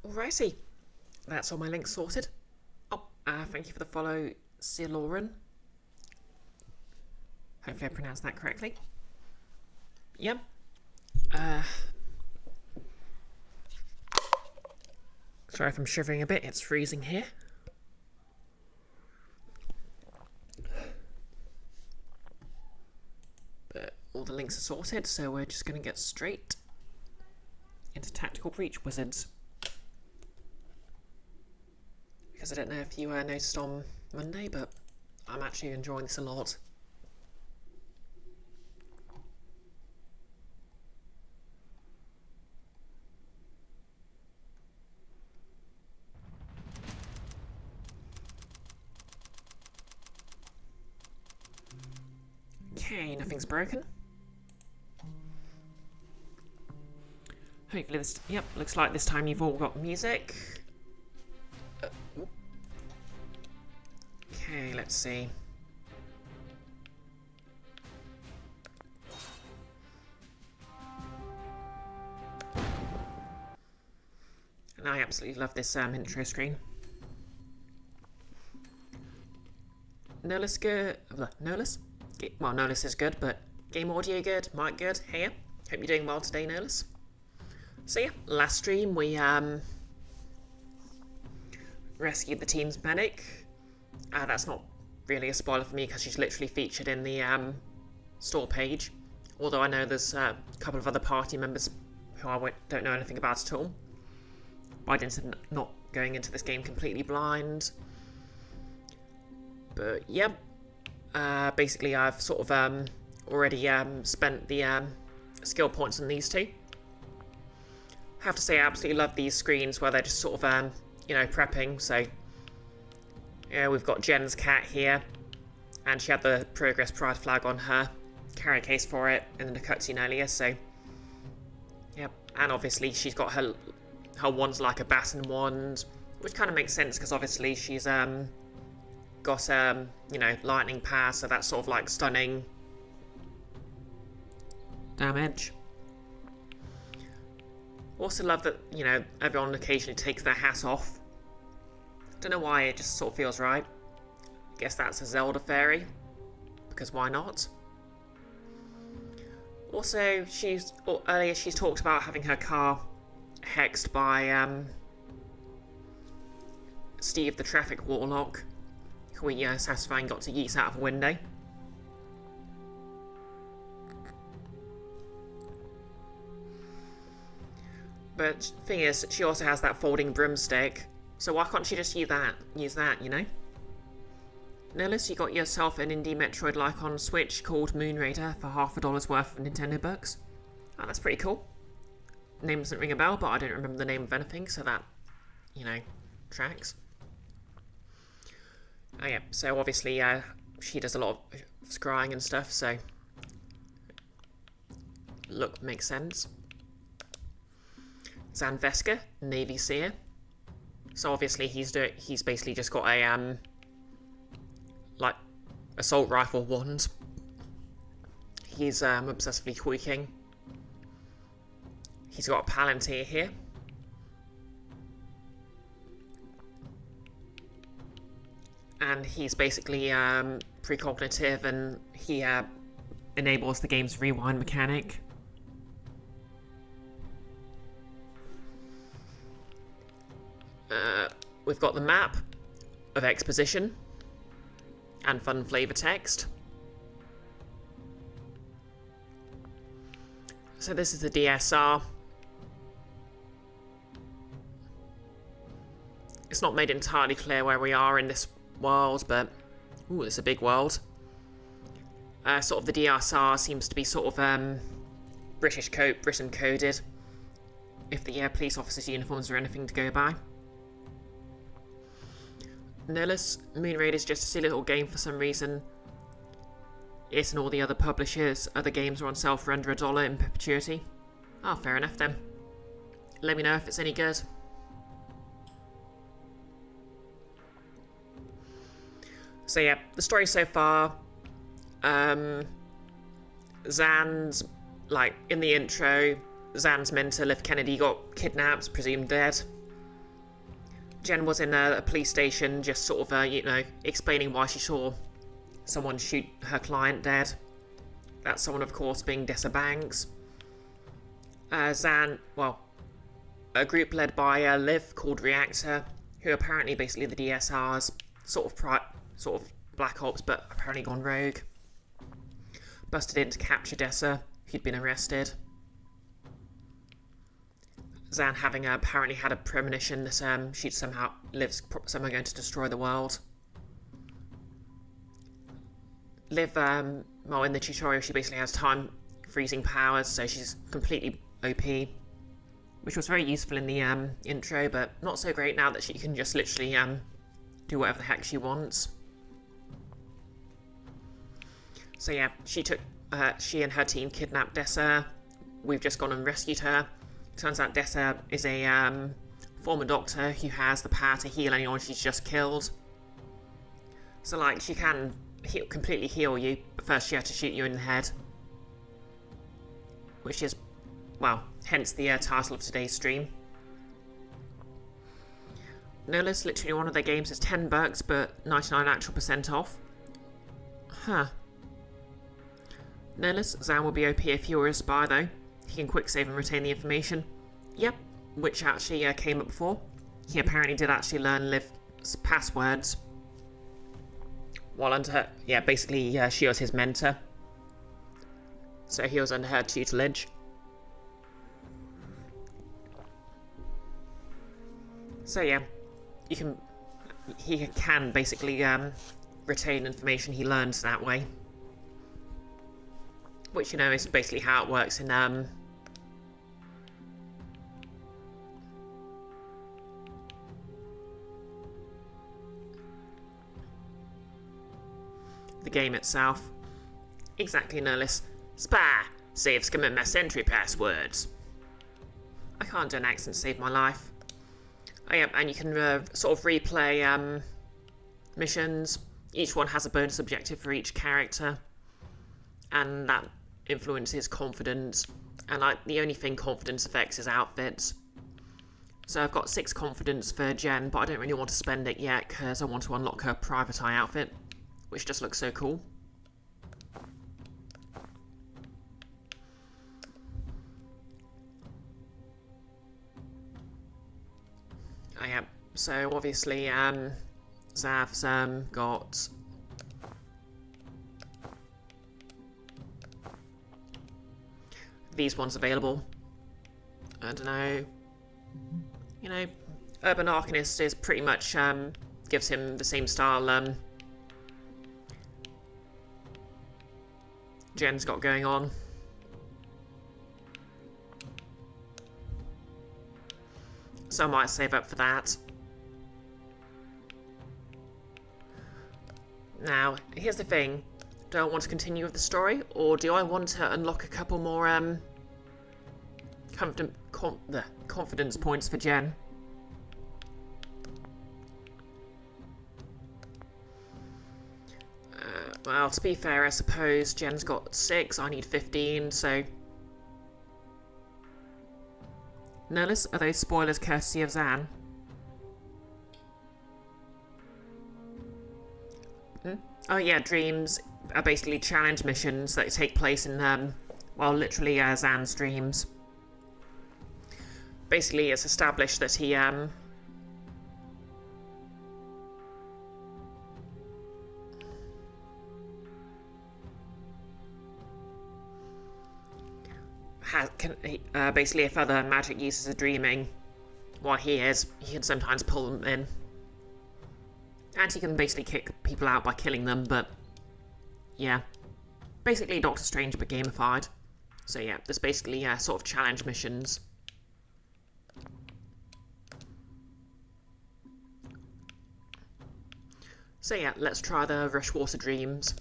Alrighty, that's all my links sorted. Oh, thank you for the follow, Sir Lauren. Hopefully I pronounced that correctly. Yep. Sorry if I'm shivering a bit, it's freezing here. But all the links are sorted, so we're just going to get straight into Tactical Breach Wizards. Because I don't know if you noticed on Monday, but I'm actually enjoying this a lot. Okay, nothing's broken. Hopefully this... Yep, looks like this time you've all got music. Okay, let's see. And I absolutely love this intro screen. Nolus good. Nolus? Well, Nolus is good, but game audio good, mic good. Hey, hope you're doing well today, Nolus. So yeah, last stream we rescued the team's medic. That's not really a spoiler for me because she's literally featured in the store page. Although I know there's a couple of other party members who I don't know anything about at all. By dint of not going into this game completely blind. But yeah, basically I've sort of already spent the skill points on these two. I have to say I absolutely love these screens where they're just sort of prepping. So yeah, we've got Jen's cat here, and she had the progress pride flag on her carry case for it in the cutscene earlier. So yep, and obviously she's got her wand's like a baton wand, which kind of makes sense because obviously she's got lightning power, so that's sort of like stunning damage. Also love that everyone occasionally takes their hat off. Don't know why, it just sort of feels right. I guess that's a Zelda fairy, because why not? Also, earlier she's talked about having her car hexed by Steve the Traffic Warlock, who we satisfying got to yeet out of a window. But the thing is, she also has that folding broomstick, so why can't she just use that, you know? Nillis, you got yourself an indie Metroid-like on Switch called Moon Raider for $50 worth of Nintendo bucks. Oh, that's pretty cool. Name doesn't ring a bell, but I don't remember the name of anything, so that, tracks. Oh yeah, so obviously she does a lot of scrying and stuff, so look makes sense. Zanveska, Navy Seer. So obviously he's basically just got a like assault rifle wand. He's obsessively tweaking. He's got a Palantir here. And he's basically precognitive, and he enables the game's rewind mechanic. We've got the map of exposition and fun flavor text. So this is the DSR. It's not made entirely clear where we are in this world, but ooh, it's a big world. Sort of the DSR seems to be sort of Britain coded, if the police officers' uniforms are anything to go by. Nillis, Moon Raid is just a silly little game for some reason. It and all the other publishers' other games are on sale for under $1 in perpetuity. Ah, fair enough then. Let me know if it's any good. So yeah, the story so far, Zan's, like, in the intro, Zan's mentor, Liv Kennedy, got kidnapped, presumed dead. Jen was in a police station just sort of, you know, explaining why she saw someone shoot her client dead. That someone, of course, being Dessa Banks. Zan, well, a group led by Liv called Reactor, who are apparently basically the DSR's sort of black ops, but apparently gone rogue. Busted in to capture Dessa, who'd been arrested. Zan having apparently had a premonition that Liv's somehow going to destroy the world. Liv, well, in the tutorial, she basically has time freezing powers, so she's completely OP, which was very useful in the intro, but not so great now that she can just literally do whatever the heck she wants. So yeah, she and her team kidnapped Dessa. We've just gone and rescued her. Turns out Dessa is a former doctor who has the power to heal anyone she's just killed. So like, she can completely heal you, but first she had to shoot you in the head. Which is, well, hence the title of today's stream. Notice literally one of their games is $10, but 99 actual % off. Huh. Notice Zan will be OP if you're a spy though. He can quick save and retain the information. Yep, which actually came up before. He apparently did actually learn Liv's passwords. While under her, yeah, basically she was his mentor. So he was under her tutelage. So yeah, he can basically retain information he learns that way. Which, you know, is basically how it works in the game itself. Exactly, Nurlis. Spy! Saves commit my entry passwords. I can't do an accent to save my life. Oh yeah, and you can sort of replay missions. Each one has a bonus objective for each character. And that influences confidence. And the only thing confidence affects is outfits. So I've got 6 confidence for Jen, but I don't really want to spend it yet because I want to unlock her private eye outfit, which just looks so cool. Oh yeah, so obviously Zav's got these ones available. I don't know. You know, Urban Arcanist is pretty much gives him the same style Jen's got going on. So I might save up for that. Now, here's the thing. Do I want to continue with the story, or do I want to unlock a couple more confidence points for Jen? Well, to be fair, I suppose Jen's got 6, I need 15, so... Nurlis, are those spoilers courtesy of Zan? Oh yeah, dreams are basically challenge missions that take place in, well, literally Zan's dreams. Basically, it's established that he, basically, if other magic users are dreaming while he is, he can sometimes pull them in. And he can basically kick people out by killing them, but yeah. Basically Doctor Strange but gamified. So yeah, there's basically sort of challenge missions. So yeah, let's try the Rushwater Dreams.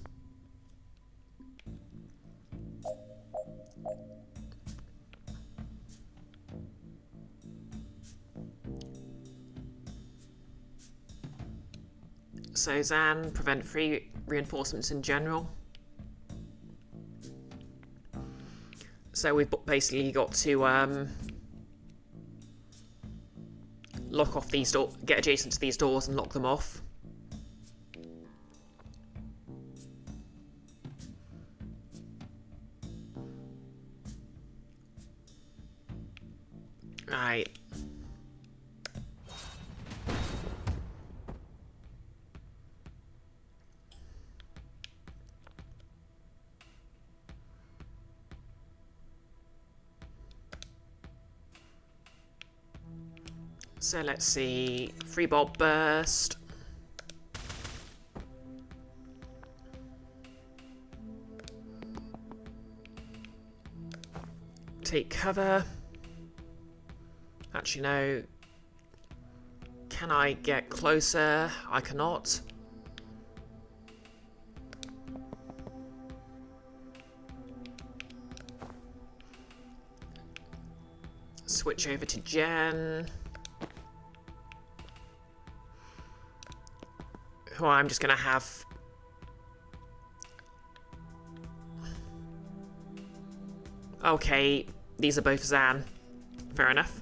So Zan, prevent free reinforcements in general. So we've basically got to lock off these doors, get adjacent to these doors and lock them off. Right. So let's see, 3-bolt burst. Take cover. Actually, no. Can I get closer? I cannot. Switch over to Jen. Who I'm just going to have... Okay, these are both Zan. Fair enough.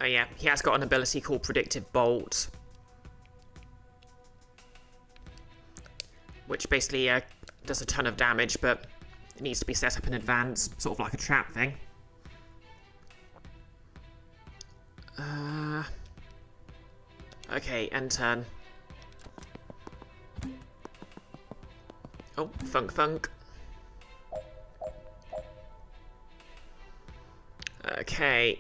Oh yeah, he has got an ability called Predictive Bolt, which basically does a ton of damage, but it needs to be set up in advance, sort of like a trap thing. Okay, end turn. Oh, funk. Okay.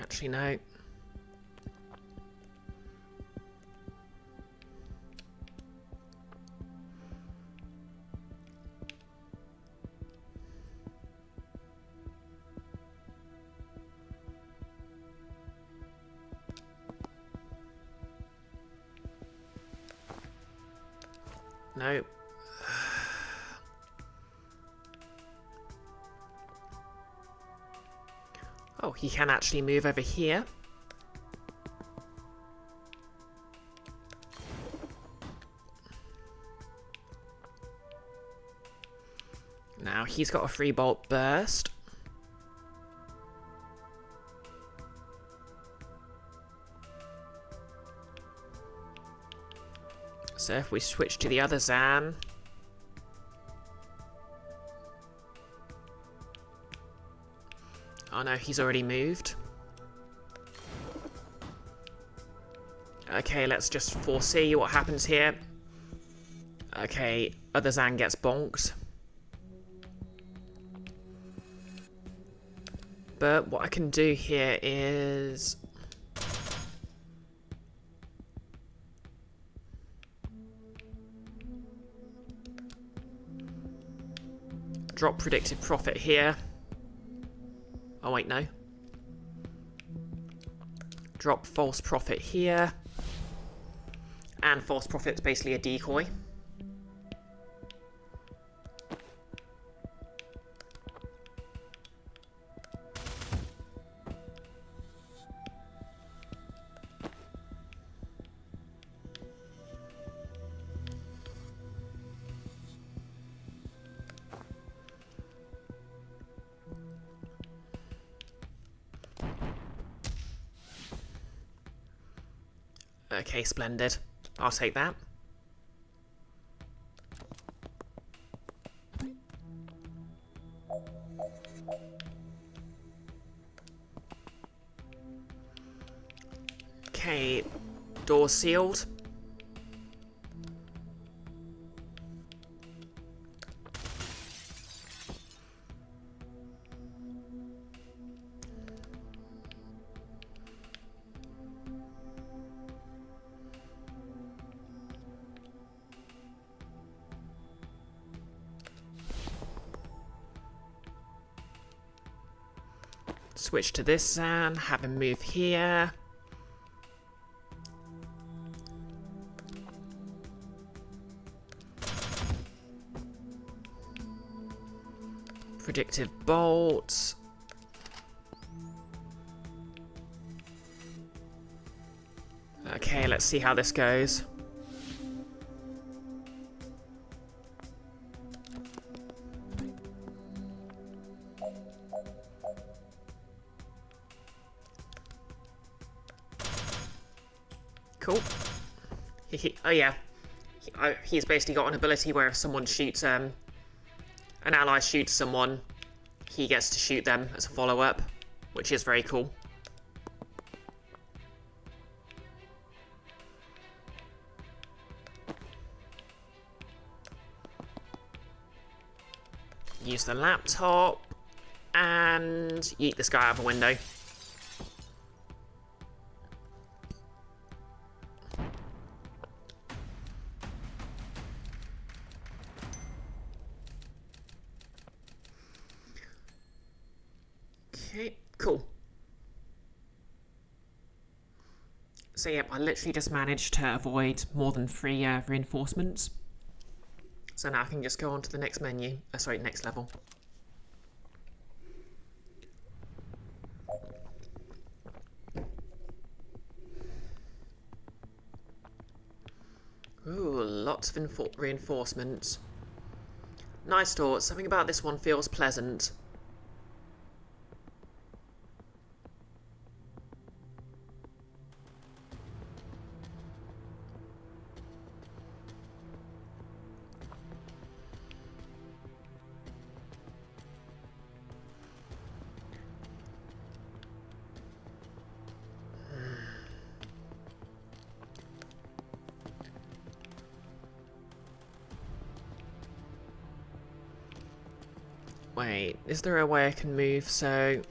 Actually, no. No. Oh, he can actually move over here. Now he's got a 3-bolt burst. So if we switch to the other Zan... Oh no, he's already moved. Okay, let's just foresee what happens here. Okay, other Zan gets bonked. But what I can do here is... drop predicted profit here. Oh wait, no. Drop false profit here. And false profit's basically a decoy. Okay, splendid. I'll take that. Okay, door sealed. Switch to this and have him move here. Predictive bolt. Okay, let's see how this goes. Cool. Oh yeah. He's basically got an ability where if someone shoots, an ally shoots someone, he gets to shoot them as a follow-up, which is very cool. Use the laptop and yeet this guy out of a window. Okay, cool. So yep, I literally just managed to avoid more than 3 reinforcements. So now I can just go on to the next menu. Sorry, next level. Ooh, lots of reinforcements. Nice door. Something about this one feels pleasant. Wait, is there a way I can move so...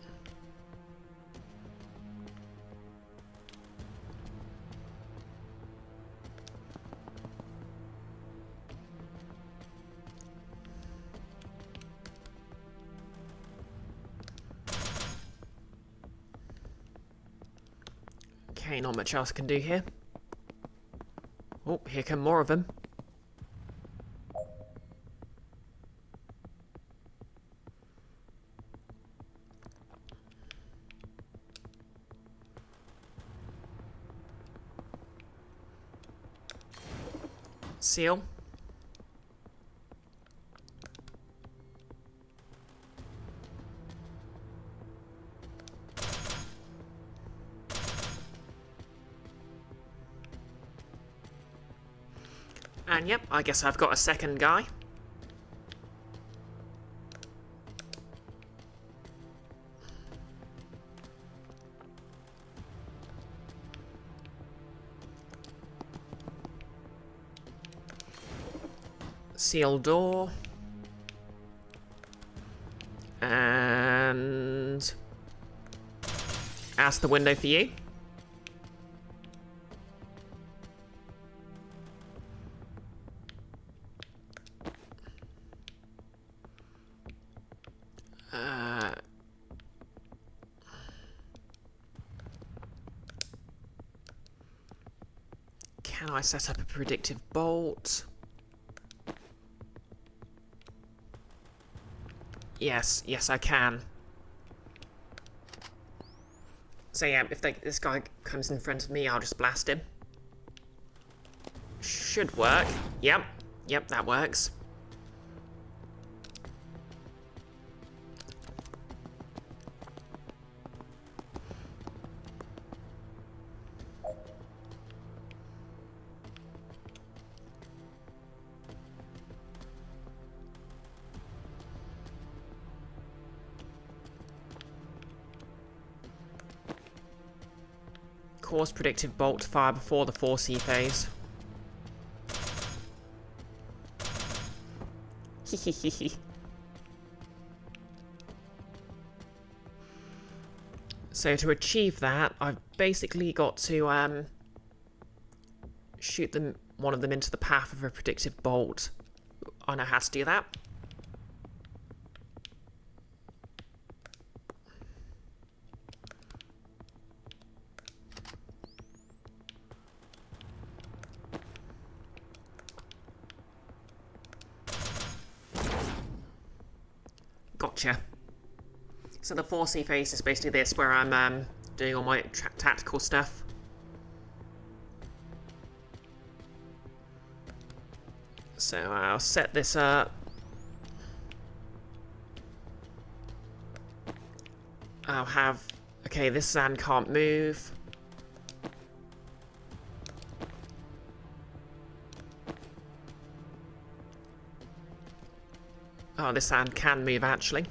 Okay, not much else I can do here. Oh, here come more of them. Seal. And yep, I guess I've got a second guy. Seal door. And... ask the window for you. Can I set up a predictive bolt? Yes, yes I can. So yeah, if this guy comes in front of me, I'll just blast him. Should work. Yep, yep, that works. cause predictive bolt to fire before the 4C phase. So to achieve that, I've basically got to shoot one of them into the path of a predictive bolt. I know how to do that. Gotcha. So the 4C phase is basically this, where I'm doing all my tactical stuff. So I'll set this up. I'll have... Okay, this sand can't move. Oh, this sand can move, actually.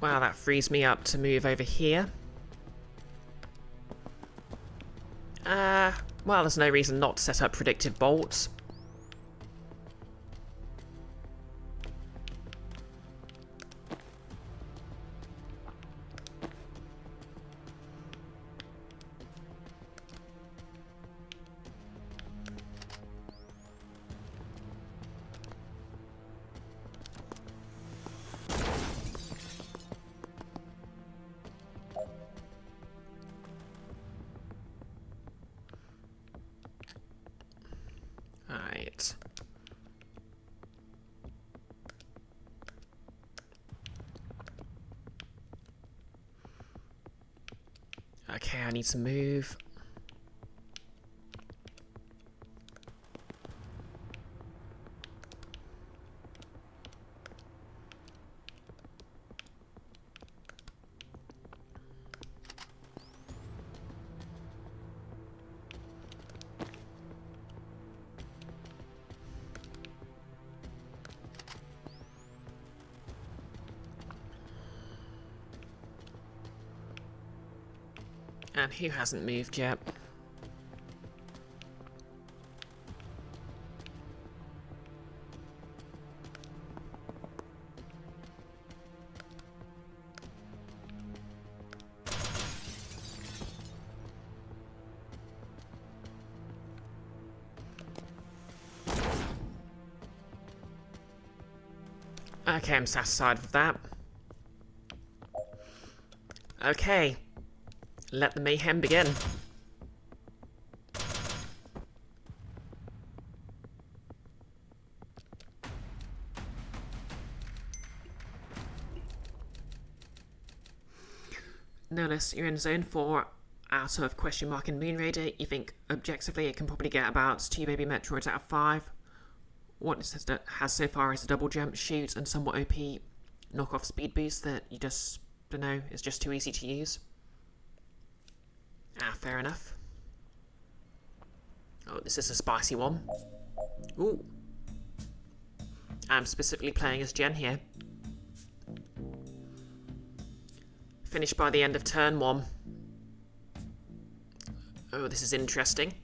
Wow, that frees me up to move over here. Well, there's no reason not to set up predictive bolts. Alright. Okay, I need to move. And who hasn't moved yet? Okay, I'm satisfied with that. Okay, let the mayhem begin. Notice you're in zone 4 out of question mark in Moon Raider. You think objectively it can probably get about 2 baby Metroids out of 5. What it has so far is a double jump, shoot, and somewhat OP knockoff speed boost that you just don't know, is just too easy to use. Ah, fair enough. Oh, this is a spicy one. Ooh. I'm specifically playing as Jen here. Finished by the end of turn 1. Oh, this is interesting.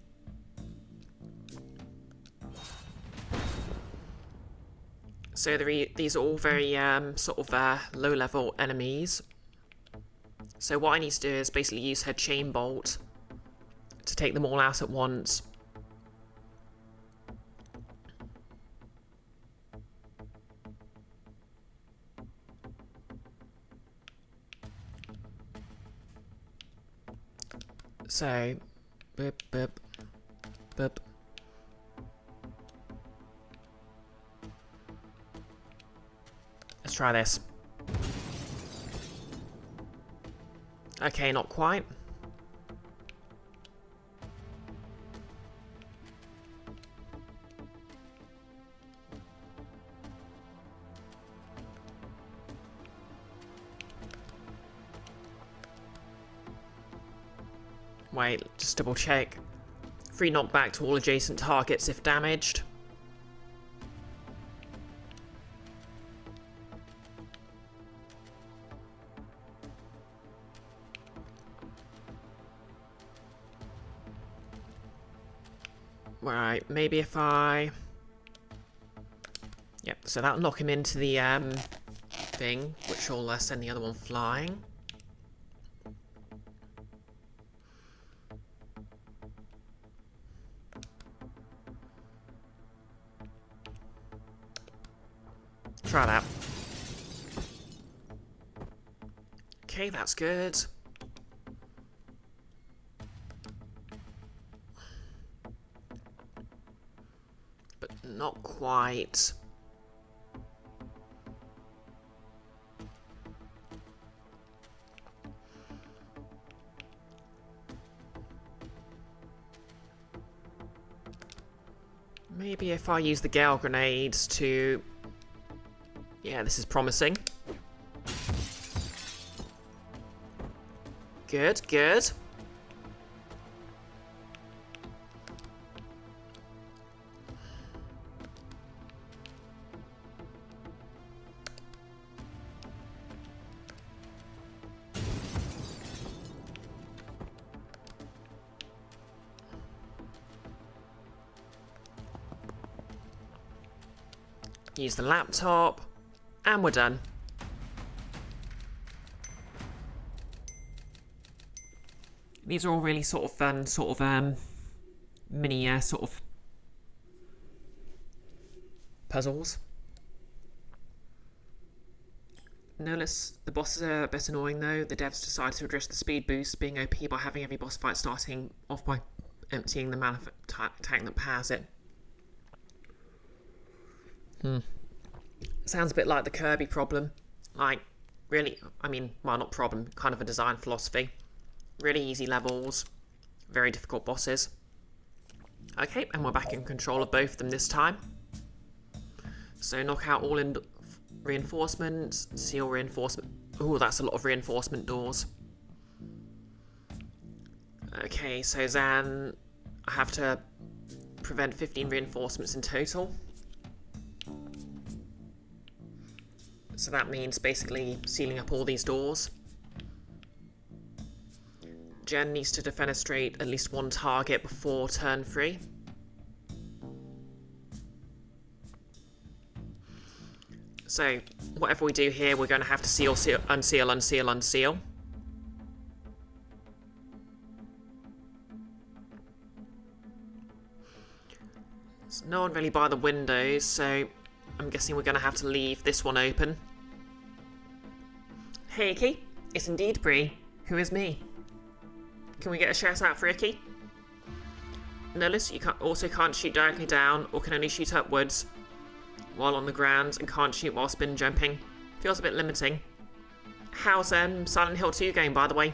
So these are all very sort of low-level enemies. So what I need to do is basically use her chain bolt to take them all out at once. So, boop, boop, boop. Let's try this. Okay, not quite. Wait, just double check. Free knockback to all adjacent targets if damaged. Right, maybe if I... Yep, so that'll knock him into the thing, which will send the other one flying. Try that. Okay, that's good. But not quite. Maybe if I use the Gale Grenades to... Yeah, this is promising. Good, good. Use the laptop, and we're done. These are all really sort of fun, sort of mini sort of puzzles. No less, the bosses are a bit annoying though. The devs decided to address the speed boost being OP by having every boss fight starting off by emptying the mana tank that powers it. Sounds a bit like the Kirby problem. Like, really, I mean, well, not problem, kind of a design philosophy. Really easy levels, very difficult bosses. Okay, and we're back in control of both of them this time. So knock out all in reinforcements, seal reinforcement. Ooh, that's a lot of reinforcement doors. Okay, so Zan, I have to prevent 15 reinforcements in total. So that means basically sealing up all these doors. Jen needs to defenestrate at least one target before turn 3. So whatever we do here, we're going to have to seal, seal, unseal, unseal, unseal. So no one really by the windows, so I'm guessing we're going to have to leave this one open. Hey Icky, it's indeed Brie. Who is me? Can we get a shout out for Icky? Notice you also can't shoot directly down or can only shoot upwards while on the ground and can't shoot while spin jumping. Feels a bit limiting. How's Silent Hill 2 going, by the way?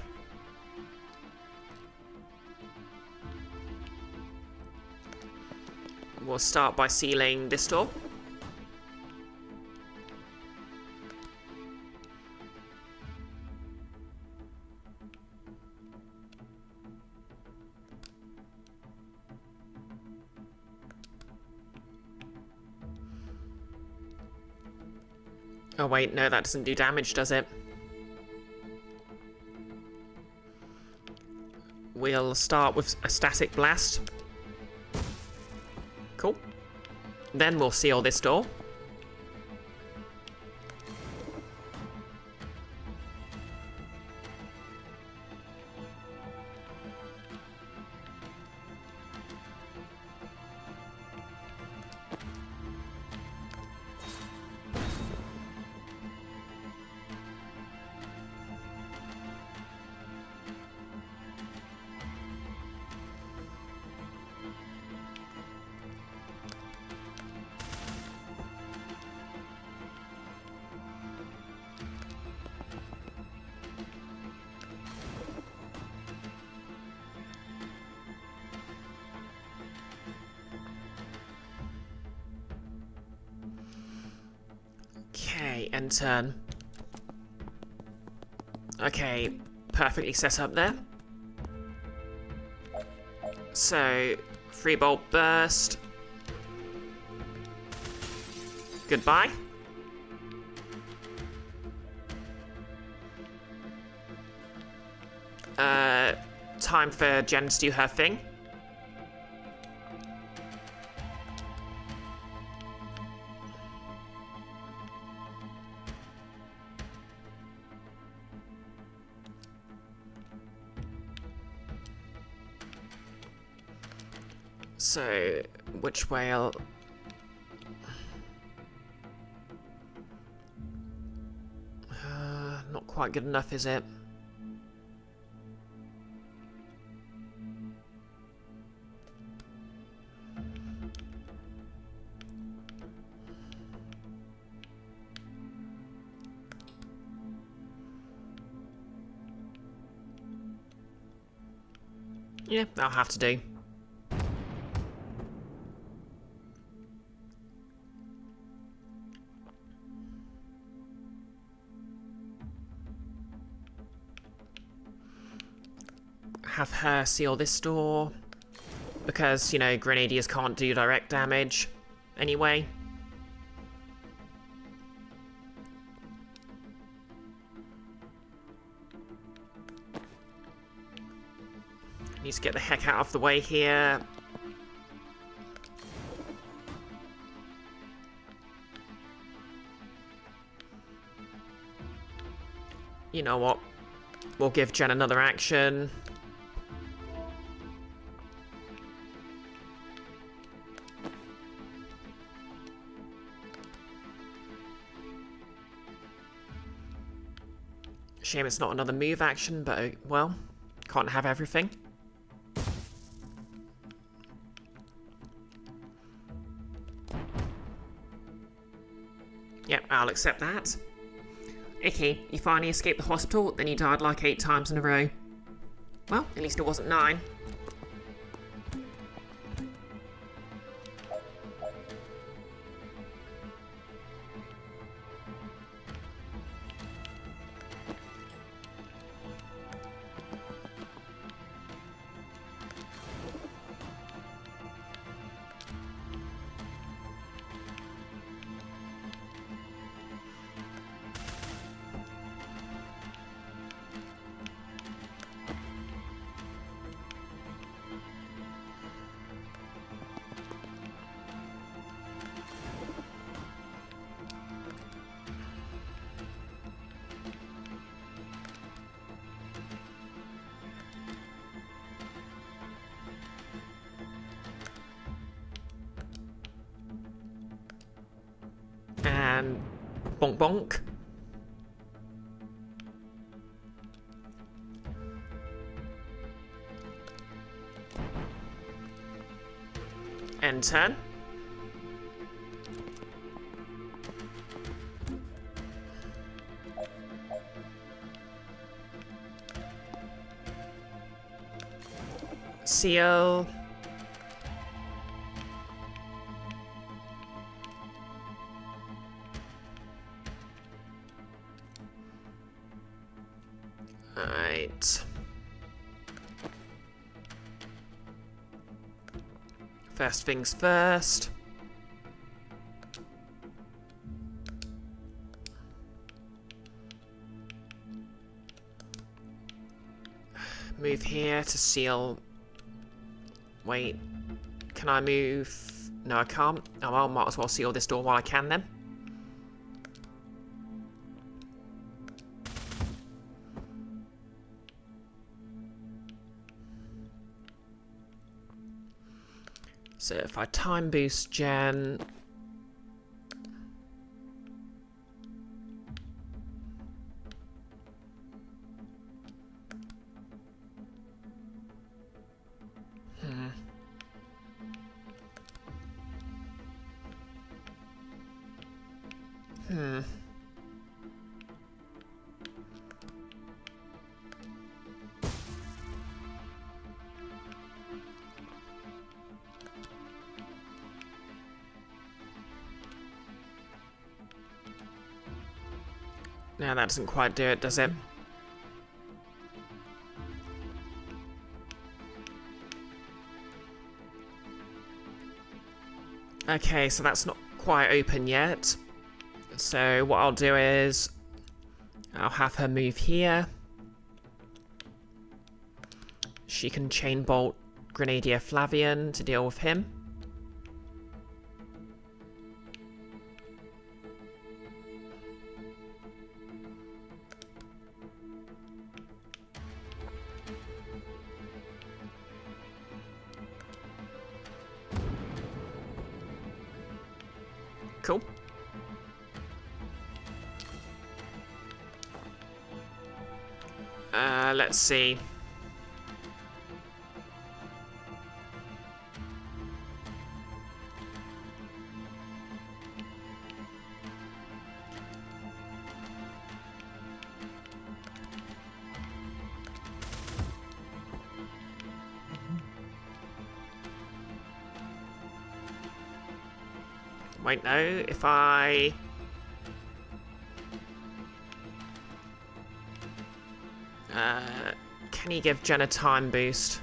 We'll start by sealing this door. Oh wait, no, that doesn't do damage, does it? We'll start with a static blast. Cool. Then we'll seal this door. Okay, and turn. Okay, perfectly set up there. So, 3-bolt burst. Goodbye. Time for Jen to do her thing. So, which way I'll... not quite good enough, is it? Yeah, that'll have to do. Have her seal this door. Because, you know, Grenadiers can't do direct damage anyway. Needs to get the heck out of the way here. You know what? We'll give Jen another action. Shame it's not another move action, but, well, can't have everything. Yep, I'll accept that. Icky, you finally escaped the hospital, then you died like 8 times in a row. Well, at least it wasn't 9. And bonk bonk. End turn. Seal. Right. First things first. Move here to seal. Wait. Can I move? No, I can't. Oh well, might as well seal this door while I can then. So if I time boost Jen... No, that doesn't quite do it, does it? Okay, so that's not quite open yet. So what I'll do is I'll have her move here. She can chain bolt Grenadier Flavian to deal with him. Cool. Let's see. Wait, no, if I... can you give Jen a time boost?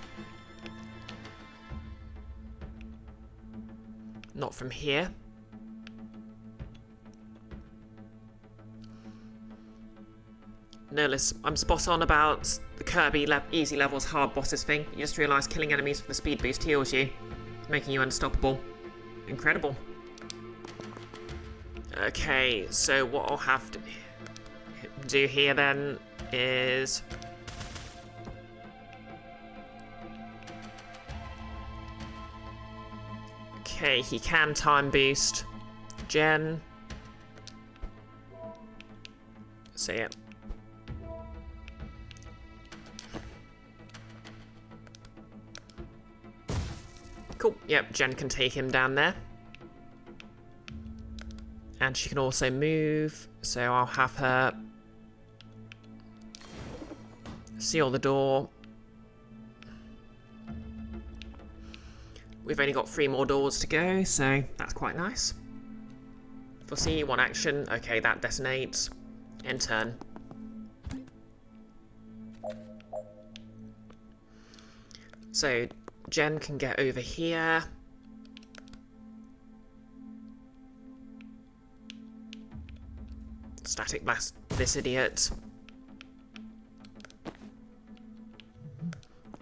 Not from here. No, I'm spot on about the Kirby easy levels hard bosses thing. You just realise killing enemies for the speed boost heals you, making you unstoppable. Incredible. Okay, so what I'll have to do here then is... Okay, he can time boost Jen. So yeah. Cool, yep, Jen can take him down there. And she can also move, so I'll have her seal the door. We've only got 3 more doors to go, so that's quite nice. Foresee 1 action. Okay, that detonates. End turn. So Jen can get over here. Static blast this idiot.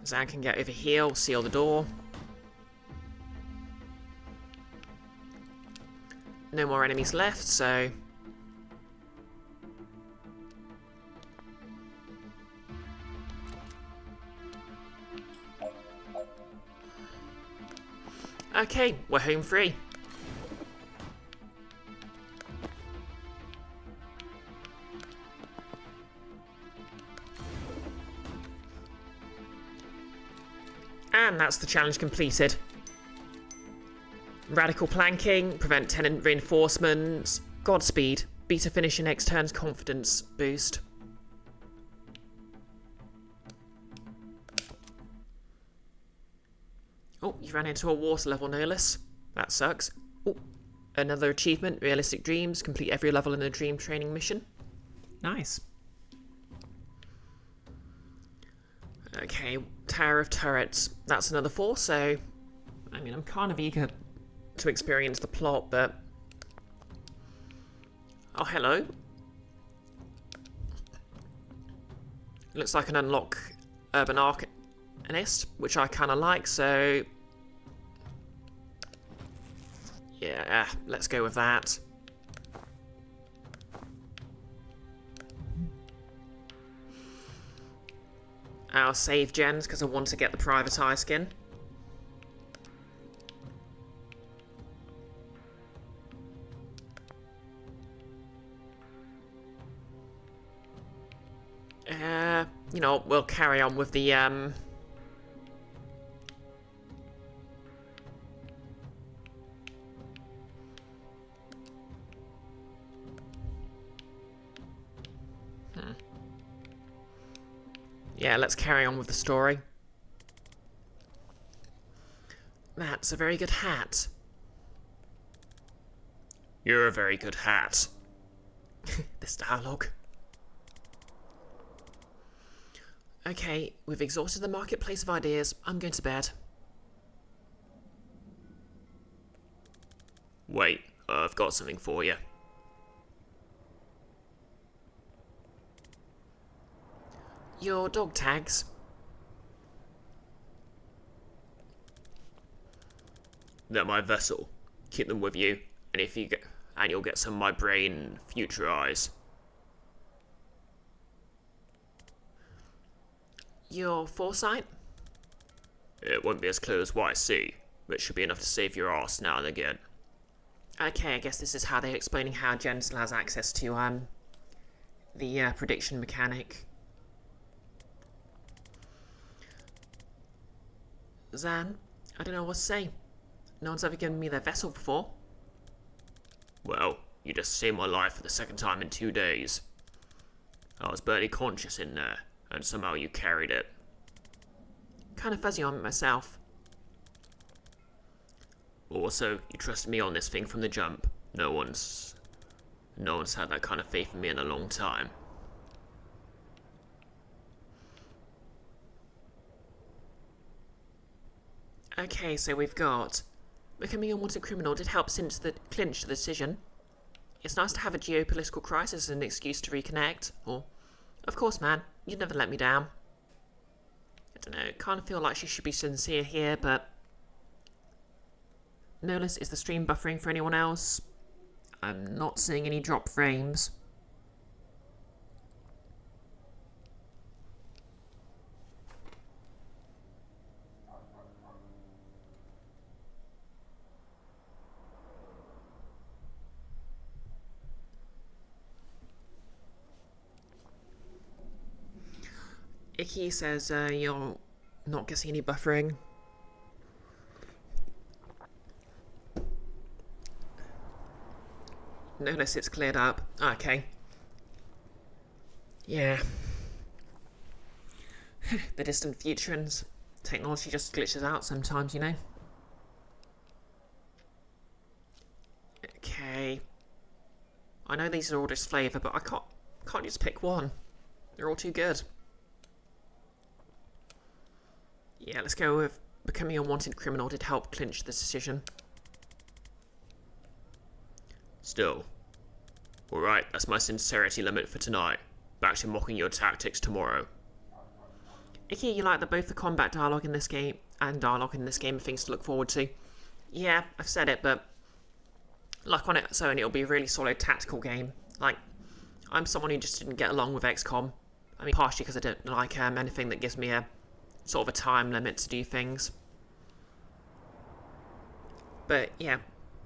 Zan can get over here, seal the door. No more enemies left, so... Okay, we're home free. And that's the challenge completed. Radical planking, prevent tenant reinforcements, Godspeed, beat a finish in next turn's confidence boost. Oh, you ran into a water level, no less. That sucks. Oh, another achievement, realistic dreams, complete every level in a dream training mission. Nice. Okay, Tower of Turrets. That's another 4, so... I mean, I'm kind of eager to experience the plot, but... Oh, hello. Looks like an unlock Urban Arcanist, which I kind of like, so... Yeah, let's go with that. I'll save gens because I want to get the private eye skin. You know, we'll carry on with the Yeah, let's carry on with the story. That's a very good hat. You're a very good hat. This dialogue. Okay, we've exhausted the marketplace of ideas. I'm going to bed. Wait, I've got something for you. Your dog tags. They're my vessel. Keep them with you, and you'll get some of my brain and future eyes. Your foresight. It won't be as clear as what I see, but it should be enough to save your ass now and again. Okay, I guess this is how they're explaining how Jen still has access to the prediction mechanic. Zan, I don't know what to say. No one's ever given me their vessel before. Well, you just saved my life for the second time in 2 days. I was barely conscious in there, and somehow you carried it. Kind of fuzzy on it myself. Also, you trusted me on this thing from the jump. No one's had that kind of faith in me in a long time. Okay, so we've got becoming a wanted criminal did help clinch the decision. It's nice to have a geopolitical crisis as an excuse to reconnect. Or, of course, man, you'd never let me down. I don't know, kind of feel like she should be sincere here, but... Notice, is the stream buffering for anyone else? I'm not seeing any drop frames. Icky says you're not getting any buffering. Notice it's cleared up. Okay. Yeah. The distant future and technology just glitches out sometimes, you know? Okay. I know these are all just flavour, but I can't just pick one. They're all too good. Yeah, let's go with becoming a wanted criminal did help clinch the decision. Still. Alright, that's my sincerity limit for tonight. Back to mocking your tactics tomorrow. Icky, you like both the combat dialogue in this game and dialogue in this game are things to look forward to. Yeah, I've said it, but luck on its own, it'll be a really solid tactical game. Like, I'm someone who just didn't get along with XCOM. I mean, partially because I don't like anything that gives me a sort of a time limit to do things. But yeah,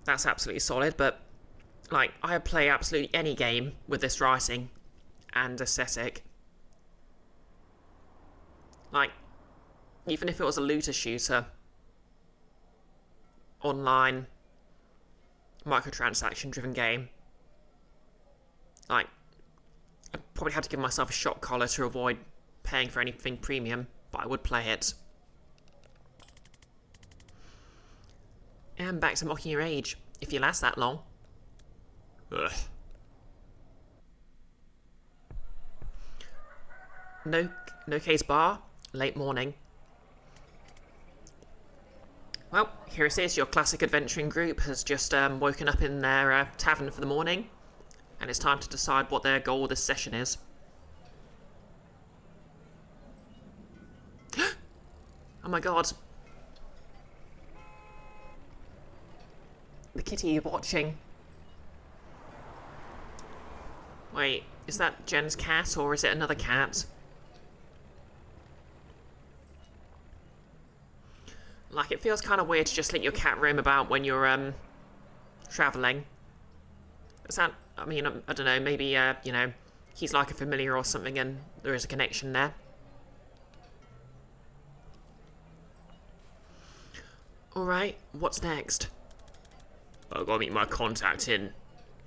that's absolutely solid, but like, I play absolutely any game with this writing and aesthetic. Like, even if it was a looter shooter, online, microtransaction driven game, like, I'd probably have to give myself a shock collar to avoid paying for anything premium, but I would play it. And back to mocking your age, if you last that long. Ugh. No case bar, late morning. Well, here it is, your classic adventuring group has just woken up in their tavern for the morning, and it's time to decide what their goal this session is. Oh my god. The kitty you're watching. Wait, is that Jen's cat or is it another cat? Like, it feels kind of weird to just let your cat roam about when you're travelling. Is that, I mean, I don't know, maybe, you know, he's like a familiar or something and there is a connection there. Alright, what's next? I've got to meet my contact in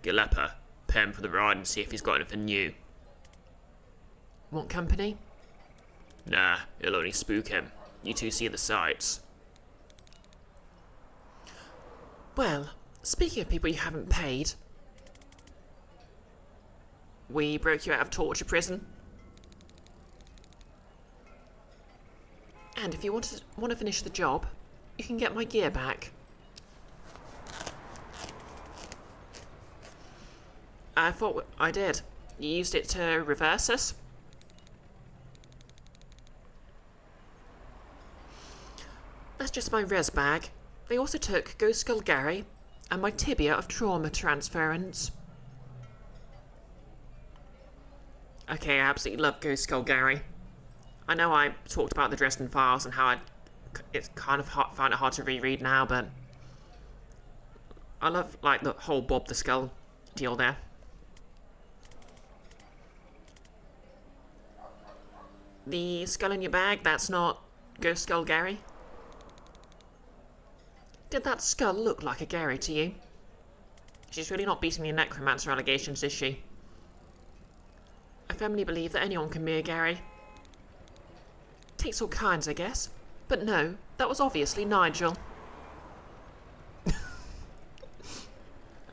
Galepa, pay him for the ride and see if he's got anything new. Want company? Nah, it'll only spook him. You two see the sights. Well, speaking of people you haven't paid, we broke you out of torture prison. And if you want to finish the job, you can get my gear back. I thought I did. You used it to reverse us? That's just my res bag. They also took Ghost Skull Gary and my tibia of trauma transference. Okay, I absolutely love Ghost Skull Gary. I know I talked about the Dresden Files and how it's kind of found it hard to reread now, but I love like the whole Bob the Skull deal there. The skull in your bag, that's not Ghost Skull Gary? Did that skull look like a Gary to you? She's really not beating the necromancer allegations, is she? I firmly believe that anyone can be a Gary. Takes all kinds, I guess. But no, that was obviously Nigel.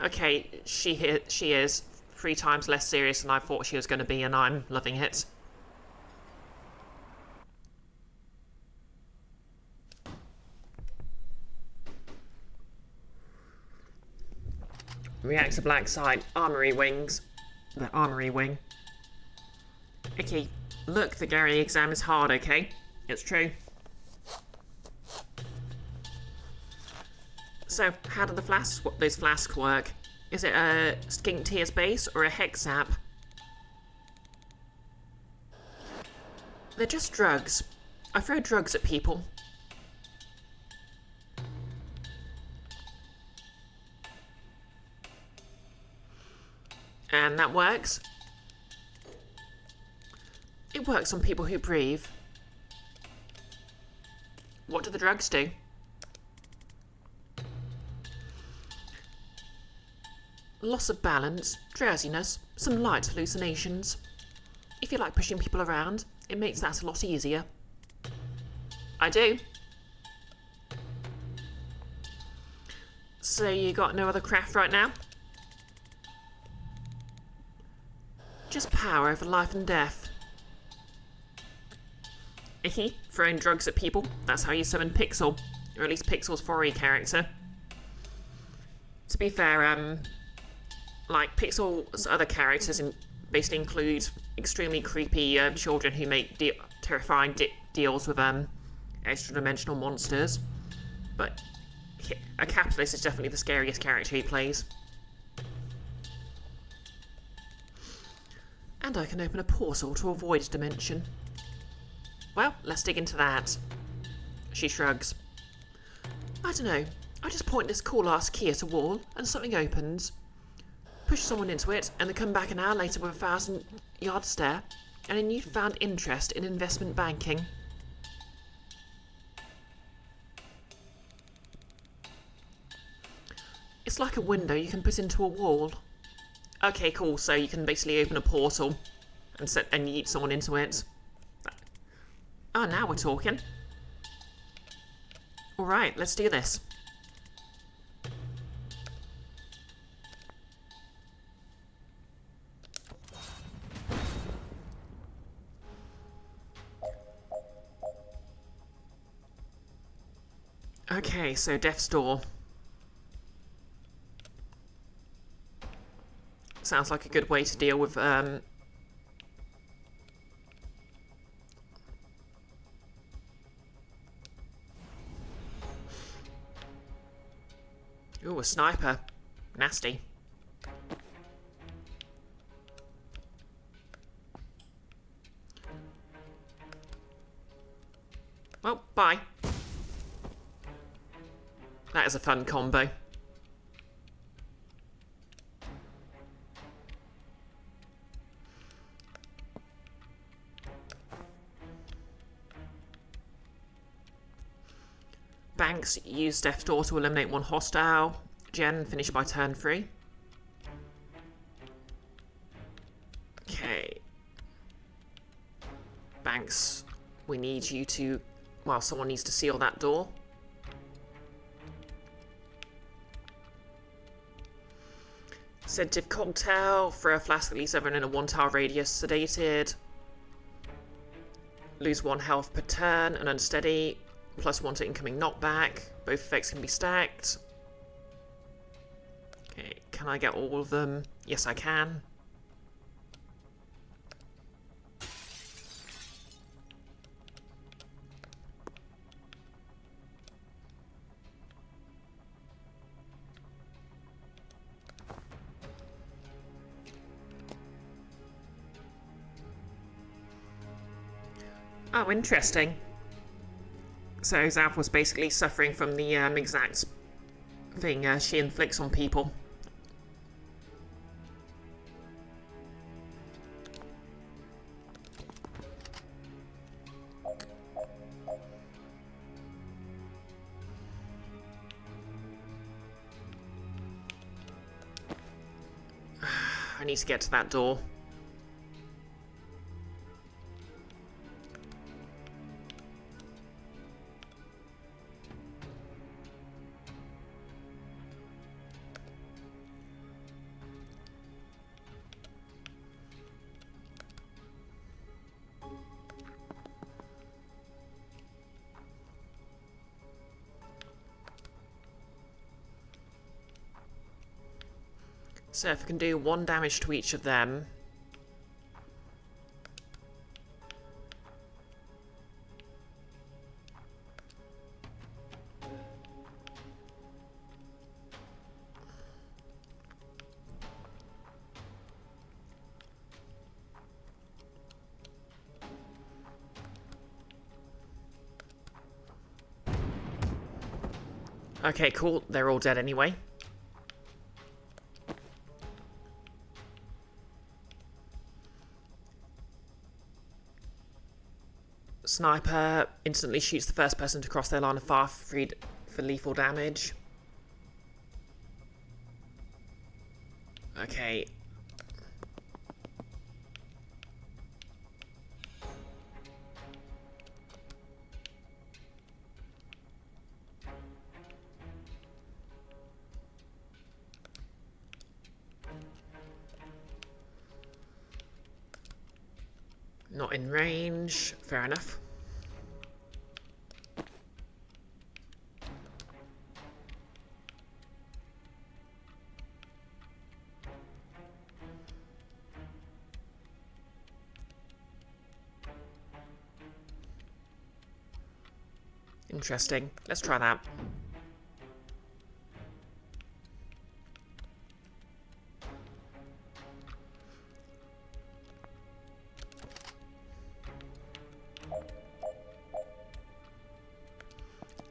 Okay, she is 3 times less serious than I thought she was going to be, and I'm loving it. Reactor black side, armory wings. The armory wing. Okay, look, the Gary exam is hard, okay? It's true. So, how do those flasks work? Is it a Skink Tears base or a Hex Zap? They're just drugs. I throw drugs at people. And that works. It works on people who breathe. What do the drugs do? Loss of balance, drowsiness, some light hallucinations. If you like pushing people around, it makes that a lot easier. I do. So you got no other craft right now? Just power over life and death. Throwing drugs at people, that's how you summon Pixel. Or at least Pixel's 4E character. To be fair, like Pixel's other characters basically include extremely creepy children who make terrifying deals with extra-dimensional monsters. But a capitalist is definitely the scariest character he plays. And I can open a portal to a void dimension. Well, let's dig into that. She shrugs. I don't know. I just point this cool-ass key at a wall, and something opens. Push someone into it, and they come back an hour later with a 1,000-yard stare, and a newfound interest in investment banking. It's like a window you can put into a wall. Okay, cool, so you can basically open a portal and yeet someone into it. Oh, now we're talking. Alright, let's do this. Okay, so Death's Door. Sounds like a good way to deal with, Ooh, a sniper. Nasty. Well, bye. That is a fun combo. Banks use Death's Door to eliminate one hostile. Jen finished by turn 3. Okay. Banks, we need you to... Well, someone needs to seal that door. Sedative cocktail, throw a flask at least everyone in a 1-tile radius sedated. lose 1 health per turn, and unsteady, +1 to incoming knockback. Both effects can be stacked. Okay, can I get all of them? Yes, I can. Oh, interesting. So Zav was basically suffering from the exact thing she inflicts on people. I need to get to that door. So if we can do 1 damage to each of them. Okay, cool. They're all dead anyway. Sniper instantly shoots the first person to cross their line of fire for lethal damage. Okay. Not in range. Fair enough. Interesting. Let's try that.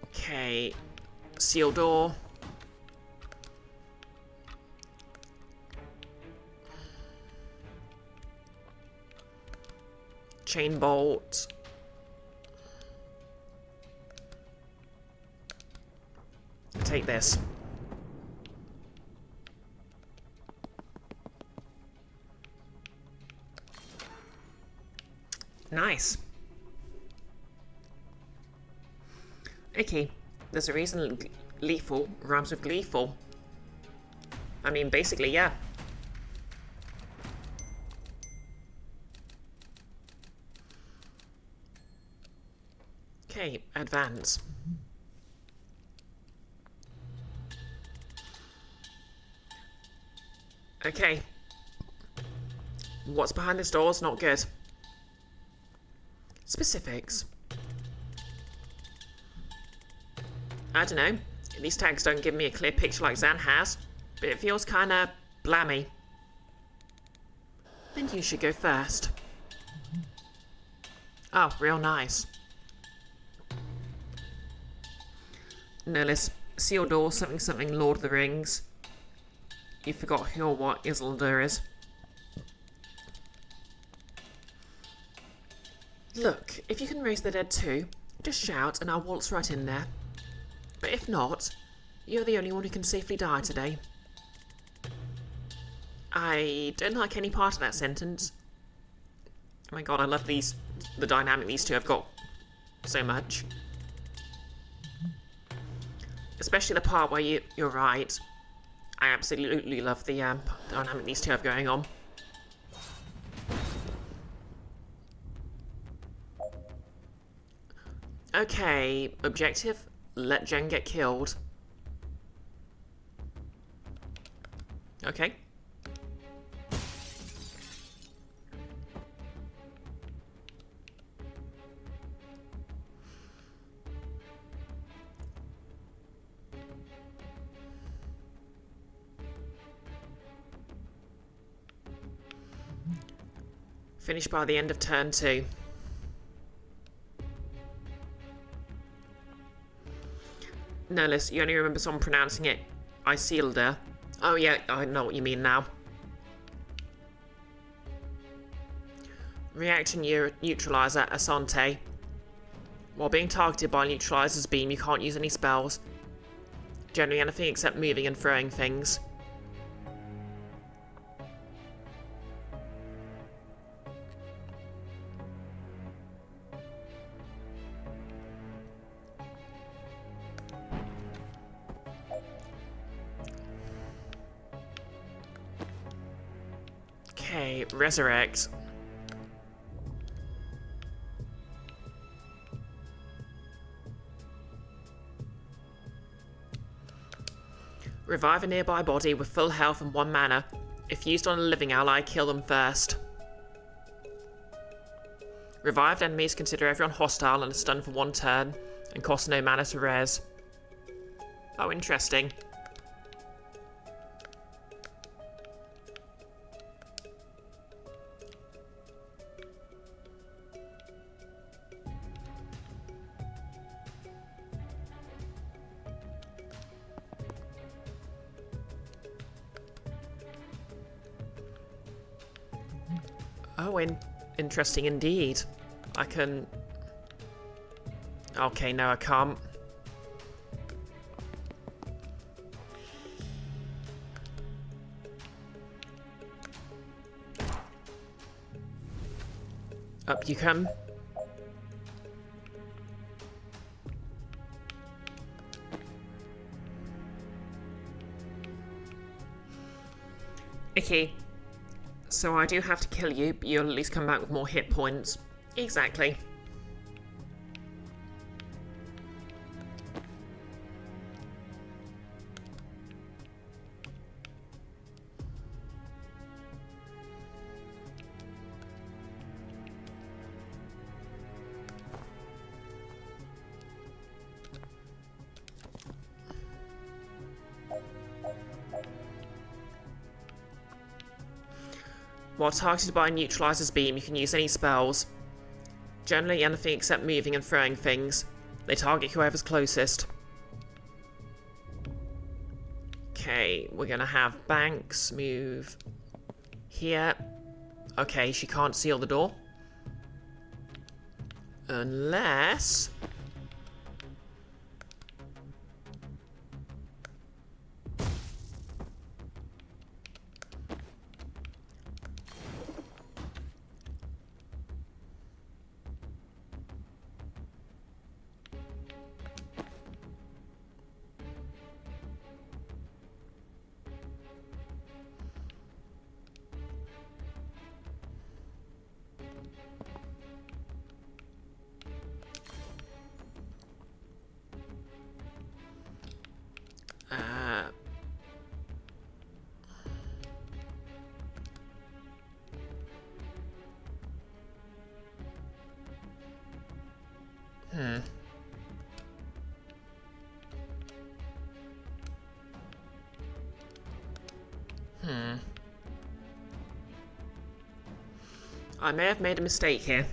Okay. Seal door. Chain bolt. Take this. Nice. Okay, there's a reason lethal rhymes with gleeful. I mean, basically, yeah. Okay, advance. Okay. What's behind this door is not good. Specifics. I don't know. These tags don't give me a clear picture like Zan has, but it feels kinda blammy. Then you should go first. Oh, real nice. Nihilist, seal door, something, Lord of the Rings. You forgot who or what Isildur is. Look, if you can raise the dead too, just shout and I'll waltz right in there. But if not, you're the only one who can safely die today. I don't like any part of that sentence. Oh my god, I love the dynamic these two have got so much. Especially the part where you're right. I absolutely love the dynamic these two have going on. Okay, objective, let Jen get killed. Okay. Finish by the end of turn 2. No, Liz, you only remember someone pronouncing it Isilda. Oh yeah, I know what you mean now. React and neutralizer Asante. While being targeted by neutralizer's beam, you can't use any spells. Generally anything except moving and throwing things. Okay, resurrect. Revive a nearby body with full health and 1 mana. If used on a living ally, kill them first. Revived enemies consider everyone hostile and are stunned for 1 turn, and cost no mana to res. Oh, interesting. Oh, interesting indeed. I can... Okay, no, I can't. Up you come. Okay. So I do have to kill you, but you'll at least come back with more hit points. Exactly. While targeted by a neutralizer's beam, you can use any spells. Generally anything except moving and throwing things. They target whoever's closest. Okay, we're gonna have Banks move here. Okay, she can't seal the door. Unless... I may have made a mistake here.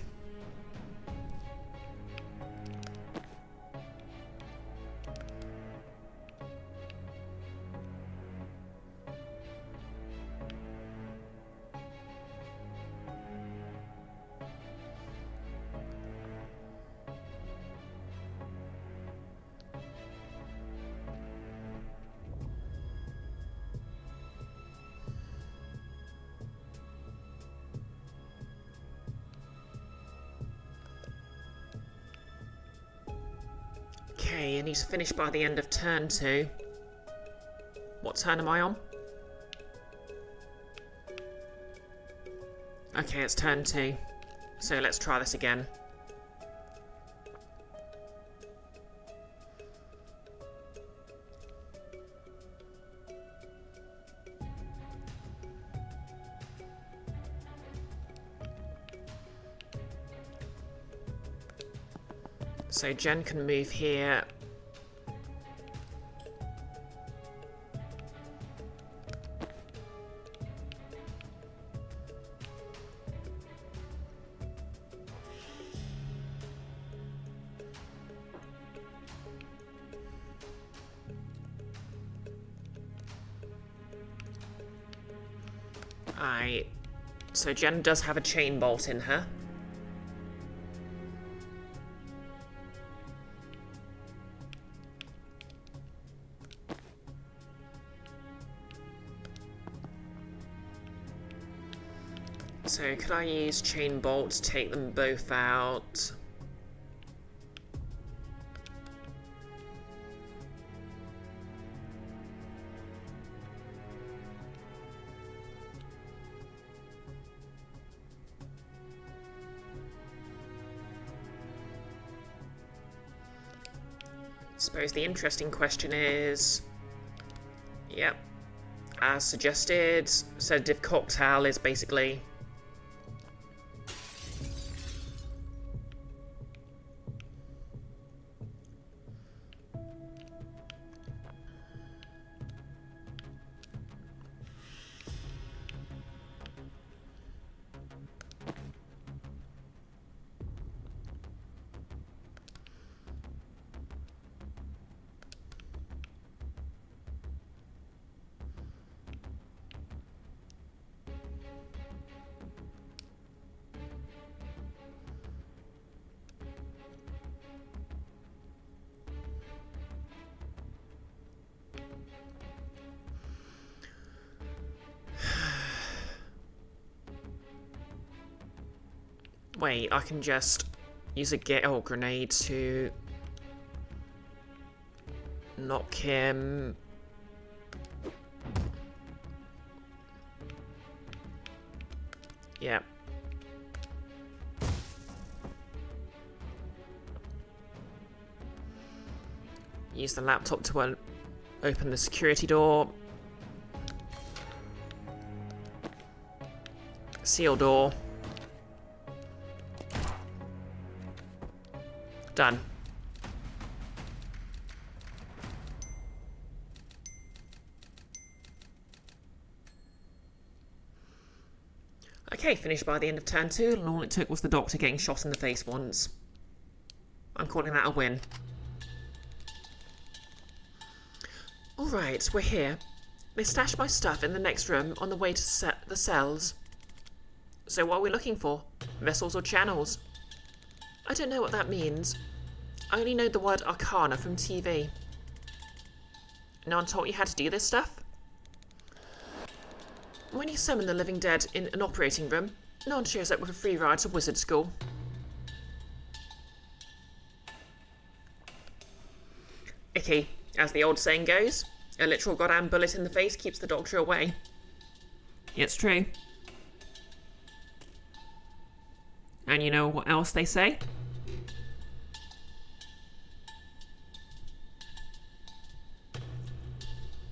Okay, I need to finish by the end of turn 2. What turn am I on? Okay, it's turn 2. So let's try this again. So Jen can move here. So Jen does have a chain bolt in her. So could I use chain bolt to take them both out? Suppose the interesting question is, yep, as suggested, sedative cocktail is basically wait, I can just use a grenade to knock him. Yeah. Use the laptop to open the security door. Seal door. Done. Okay, finished by the end of turn 2, and all it took was the doctor getting shot in the face once. I'm calling that a win. Alright, we're here. They stashed my stuff in the next room on the way to the cells. So what are we looking for? Vessels or channels? I don't know what that means. I only know the word arcana from TV. No one taught you how to do this stuff? When you summon the living dead in an operating room, no one shows up with a free ride to wizard school. Icky, as the old saying goes, a literal goddamn bullet in the face keeps the doctor away. It's true. And you know what else they say?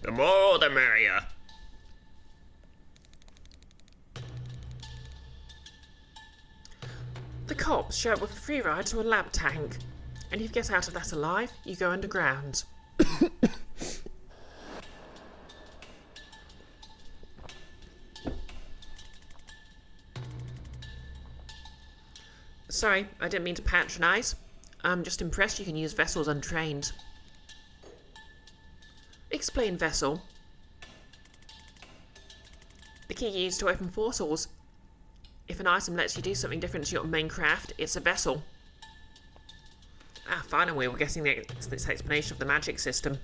The more the merrier. The cops show up with a free ride to a lab tank. And if you get out of that alive, you go underground. Sorry, I didn't mean to patronise. I'm just impressed you can use vessels untrained. Explain vessel. The key used to open portals. If an item lets you do something different to your main craft, it's a vessel. Ah, finally we're getting this explanation of the magic system.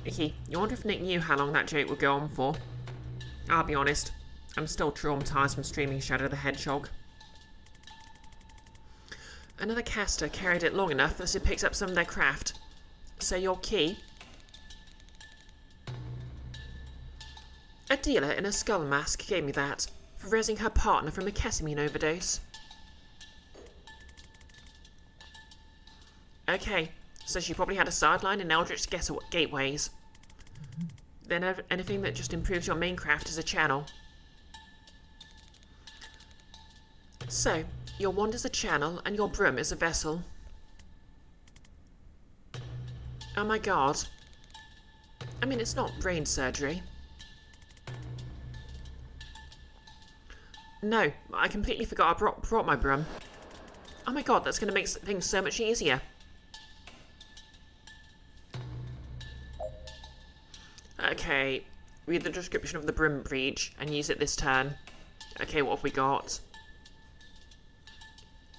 Icky, you wonder if Nick knew how long that joke would go on for? I'll be honest, I'm still traumatised from streaming Shadow the Hedgehog. Another caster carried it long enough that it picked up some of their craft. So your key? A dealer in a skull mask gave me that, for raising her partner from a ketamine overdose. Okay, so she probably had a sideline in Eldritch gateways. Then anything that just improves your main craft is a channel. So, Your wand is a channel, and your broom is a vessel. Oh my god. I mean, it's not brain surgery. No, I completely forgot I brought my broom. Oh my god, that's going to make things so much easier. Okay, read the description of the broom breach and use it this turn. Okay, what have we got?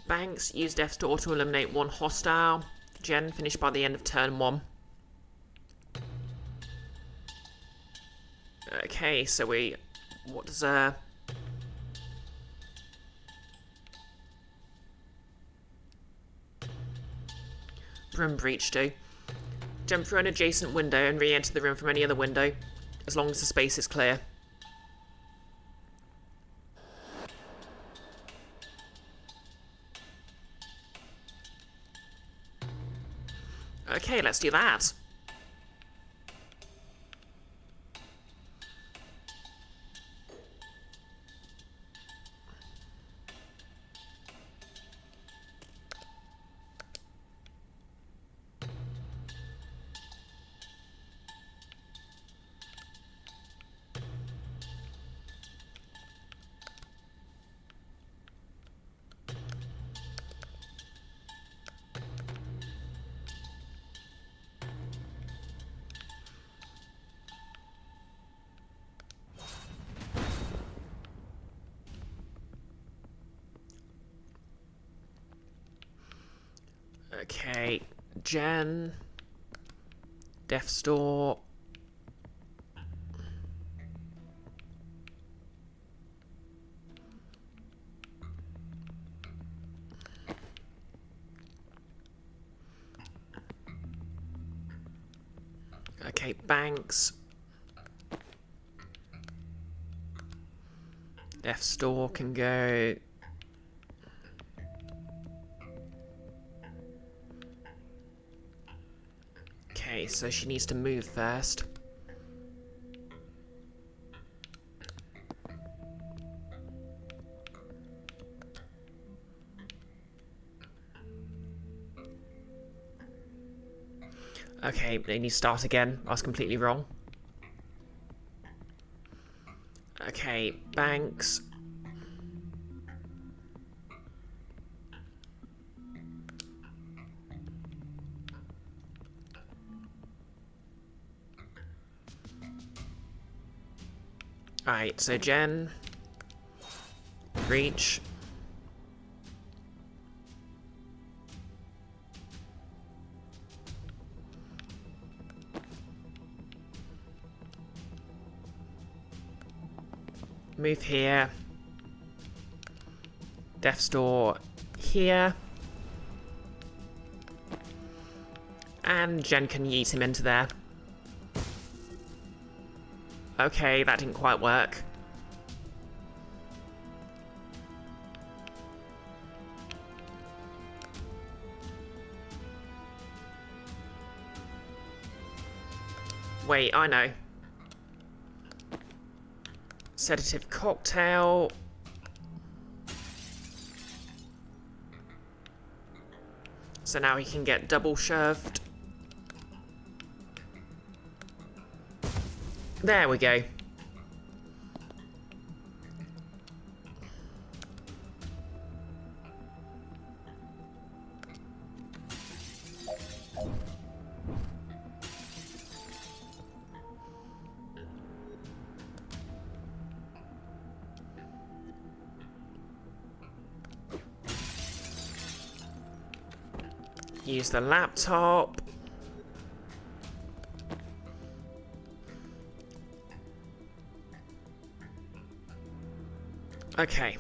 Banks, use Death's Door to eliminate one hostile. Jen, finish by the end of turn 1. Okay, so what does broom breach do? Jump through an adjacent window and re-enter the room from any other window, as long as the space is clear. Okay, let's do that. Okay, Jen, Death's Door. Okay, Banks. Death's Door can go. Okay, so she needs to move first. Okay, they need to start again. I was completely wrong. Okay, Banks. Alright, so Jen. Reach. Move here. Death's Door here. And Jen can yeet him into there. Okay, that didn't quite work. Wait, I know. Sedative cocktail. So now he can get double shoved. There we go. Use the laptop. Okay.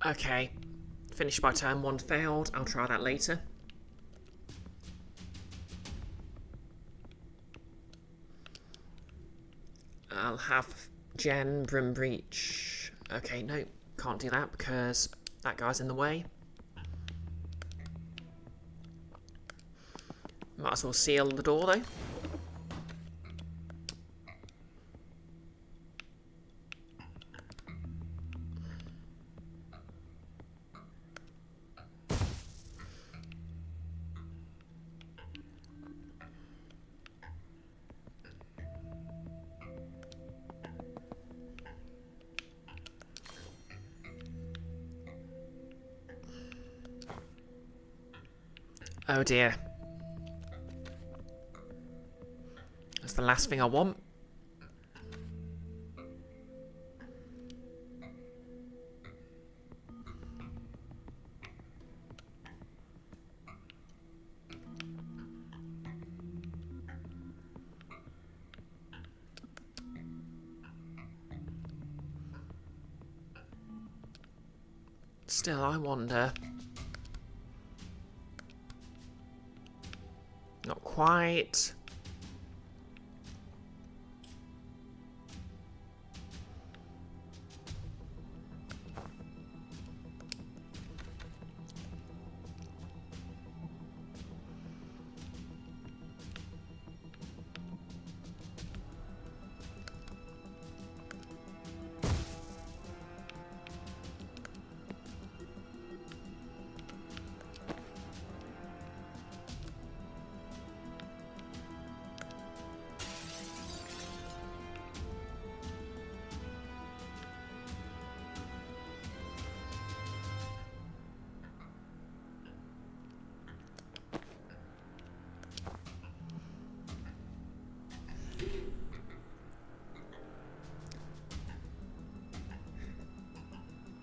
Okay. Finished by turn 1 failed. I'll try that later. I'll have Jen, Brim Breach. Okay, no, can't do that because that guy's in the way. Might as well seal the door though. Oh dear. That's the last thing I want. Still, I wonder. Not quite.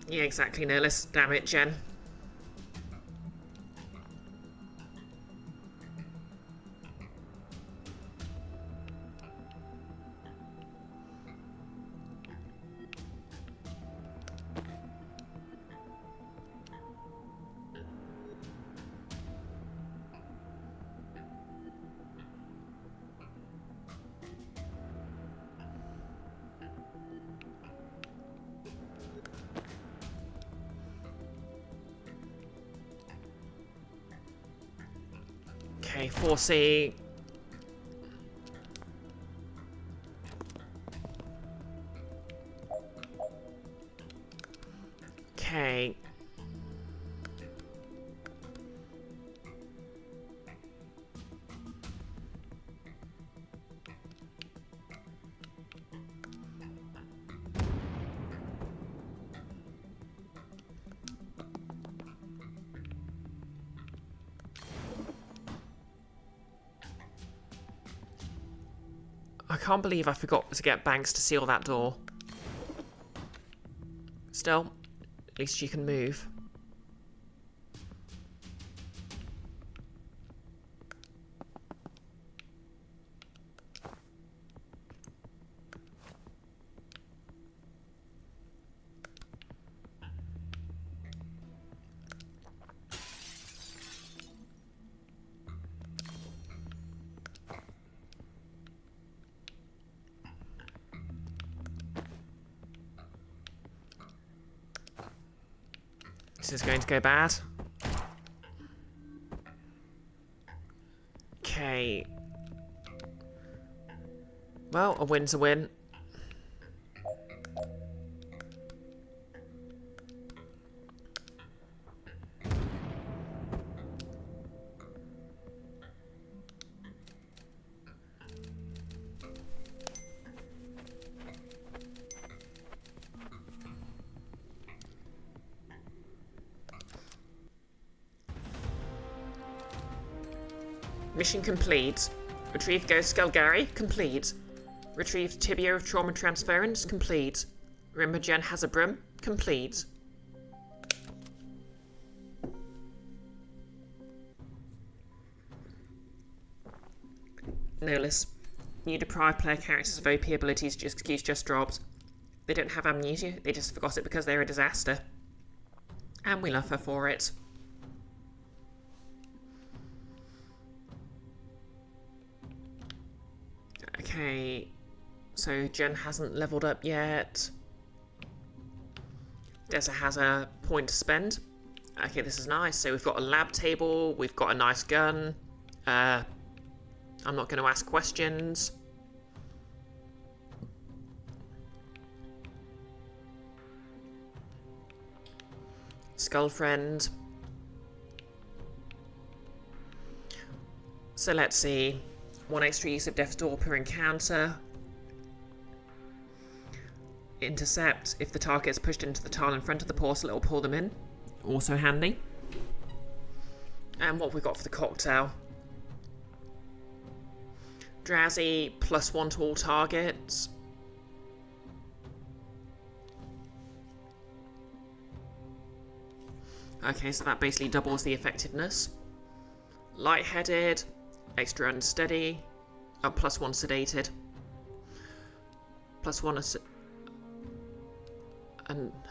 Yeah, exactly, Nihilus. Damn it, Jen. Okay, 4C. Okay. I can't believe I forgot to get Banks to seal that door. Still, at least you can move. This is going to go bad. Okay. Well, a win's a win. Mission complete. Retrieve Ghost Skulgari. Complete. Retrieve Tibia of Trauma Transference. Complete. Remember Jen has a broom. Complete. Nihilus. New deprived player characters of OP abilities just dropped. They don't have amnesia, they just forgot it because they're a disaster. And we love her for it. Okay, so Jen hasn't leveled up yet. Dessa has a point to spend. Okay, this is nice. So we've got a lab table, we've got a nice gun. I'm not going to ask questions. Skull friend. So let's see. 1 extra use of Death's Door per encounter. Intercept. If the target is pushed into the tile in front of the portal, it will pull them in. Also handy. And what have we got for the cocktail? Drowsy, +1 to all targets. Okay, so that basically doubles the effectiveness. Lightheaded, extra unsteady, +1 sedated. +1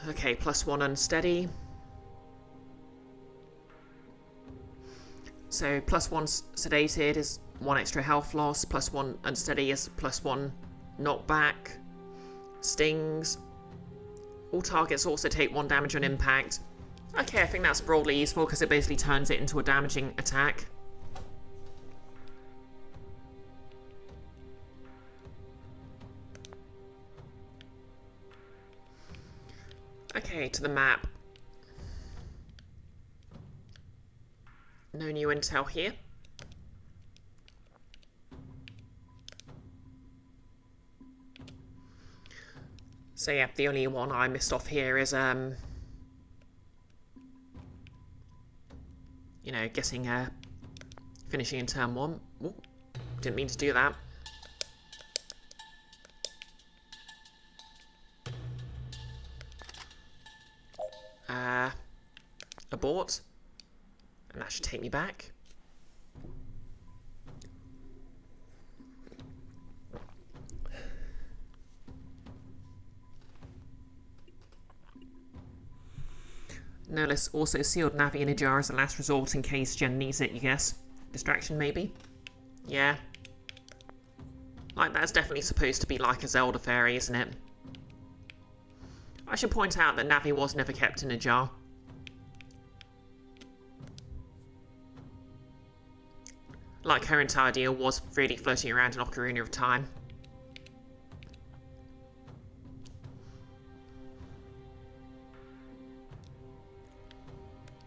okay, +1 unsteady. So +1 sedated is 1 extra health loss, +1 unsteady is +1 knockback. Stings. All targets also take 1 damage on impact. Okay, I think that's broadly useful because it basically turns it into a damaging attack. Okay, to the map. No new intel here. So yeah, the only one I missed off here is you know, guessing finishing in turn 1. Ooh, didn't mean to do that. Abort. And that should take me back. Nerdless also sealed Navi in a jar as a last resort in case Jen needs it, you guess. Distraction, maybe? Yeah. Like, that's definitely supposed to be like a Zelda fairy, isn't it? I should point out that Navi was never kept in a jar. Like, her entire deal was freely floating around in Ocarina of Time.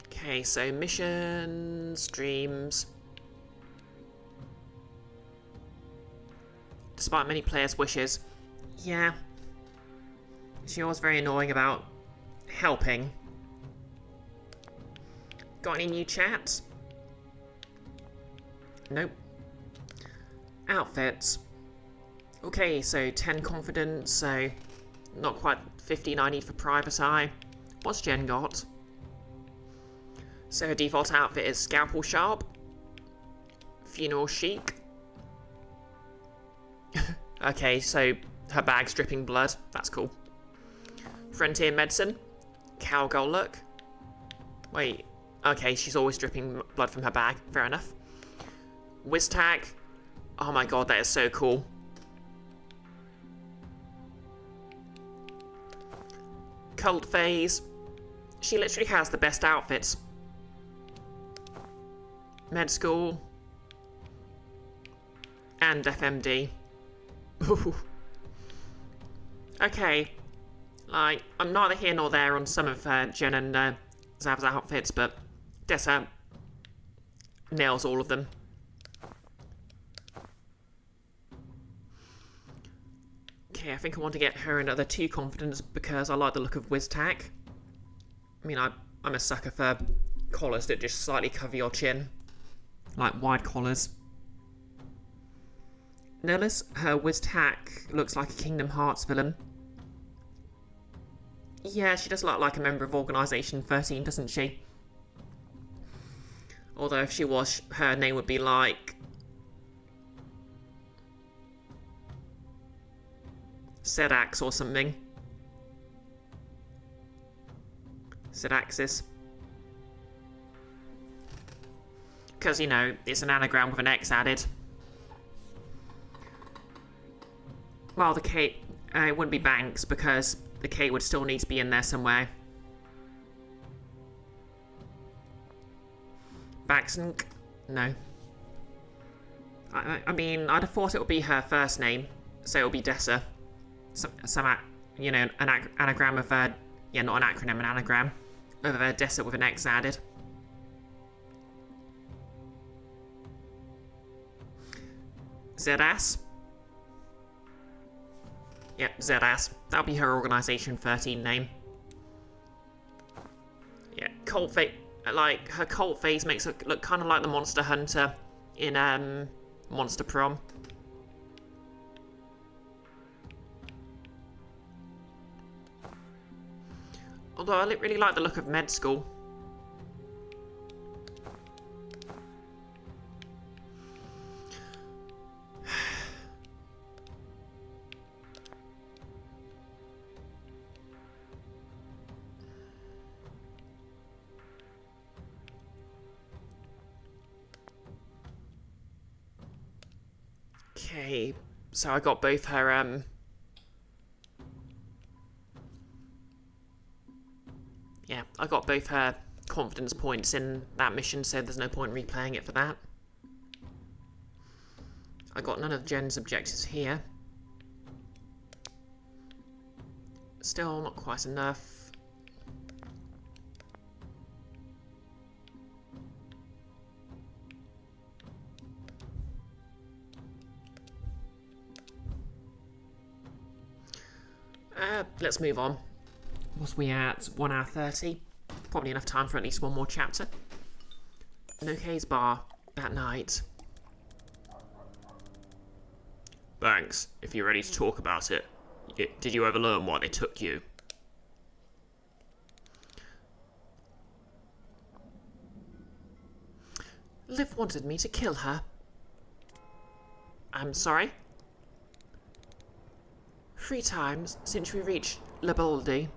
Okay, so missions, dreams. Despite many players' wishes. Yeah. She was very annoying about helping. Got any new chats? Nope. Outfits. Okay, so 10 confidence, so not quite 15 I need for private eye. What's Jen got? So her default outfit is Scalpel Sharp, Funeral Chic. Okay, so her bag's dripping blood. That's cool. Frontier Medicine, Cowgirl look. Wait, okay, she's always dripping blood from her bag. Fair enough. Wiztack. Oh my god, that is so cool. Cult Phase. She literally has the best outfits. Med School. And FMD. Okay. Like, I'm neither here nor there on some of Jen and Zav's outfits, but Dessa nails all of them. Okay, I think I want to get her another 2 confidence because I like the look of Wiztack. I mean, I'm a sucker for collars that just slightly cover your chin. Like wide collars. Nerdless, her Wiztack looks like a Kingdom Hearts villain. Yeah, she does look like a member of Organisation 13, doesn't she? Although if she was, her name would be like... Sedax or something. Sedaxis. because, you know, it's an anagram with an X added. Well, the K, it wouldn't be Banks because the K would still need to be in there somewhere. Baxnk? No. I mean, I'd have thought it would be her first name, so it would be Dessa. Some you know, an anagram of, yeah, not an acronym, an anagram of Dessa with an X added. Z-Ass? Yep, Z-Ass. That'll be her Organisation 13 name. Yeah, cult face. Like, her cult face makes her look kind of like the Monster Hunter in, Monster Prom. Although I really like the look of Med School. Okay, so I got both her, yeah, I got both her confidence points in that mission, so there's no point replaying it for that. I got none of Jen's objectives here. Still not quite enough. Let's move on. Was we at 1 hour 30? Probably enough time for at least one more chapter. Nokay's bar that night. Banks, if you're ready to talk about it, did you ever learn why they took you? Liv wanted me to kill her. I'm sorry? 3 times since we reached Leboli.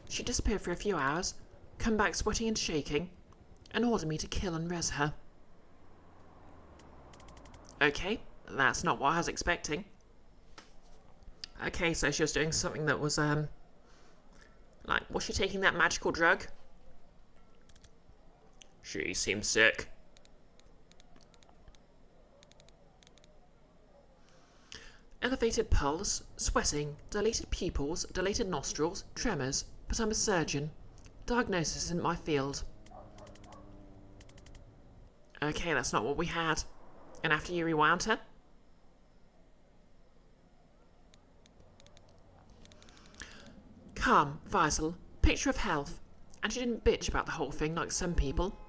She disappeared for a few hours, come back sweating and shaking, and ordered me to kill and res her. Okay, that's not what I was expecting. Okay, so she was doing something that was, like, was she taking that magical drug? She seems sick. Elevated pulse, sweating, dilated pupils, dilated nostrils, tremors, but I'm a surgeon. Diagnosis isn't my field. Okay, that's not what we had. And after you rewound her? Calm, vital, picture of health. And she didn't bitch about the whole thing like some people.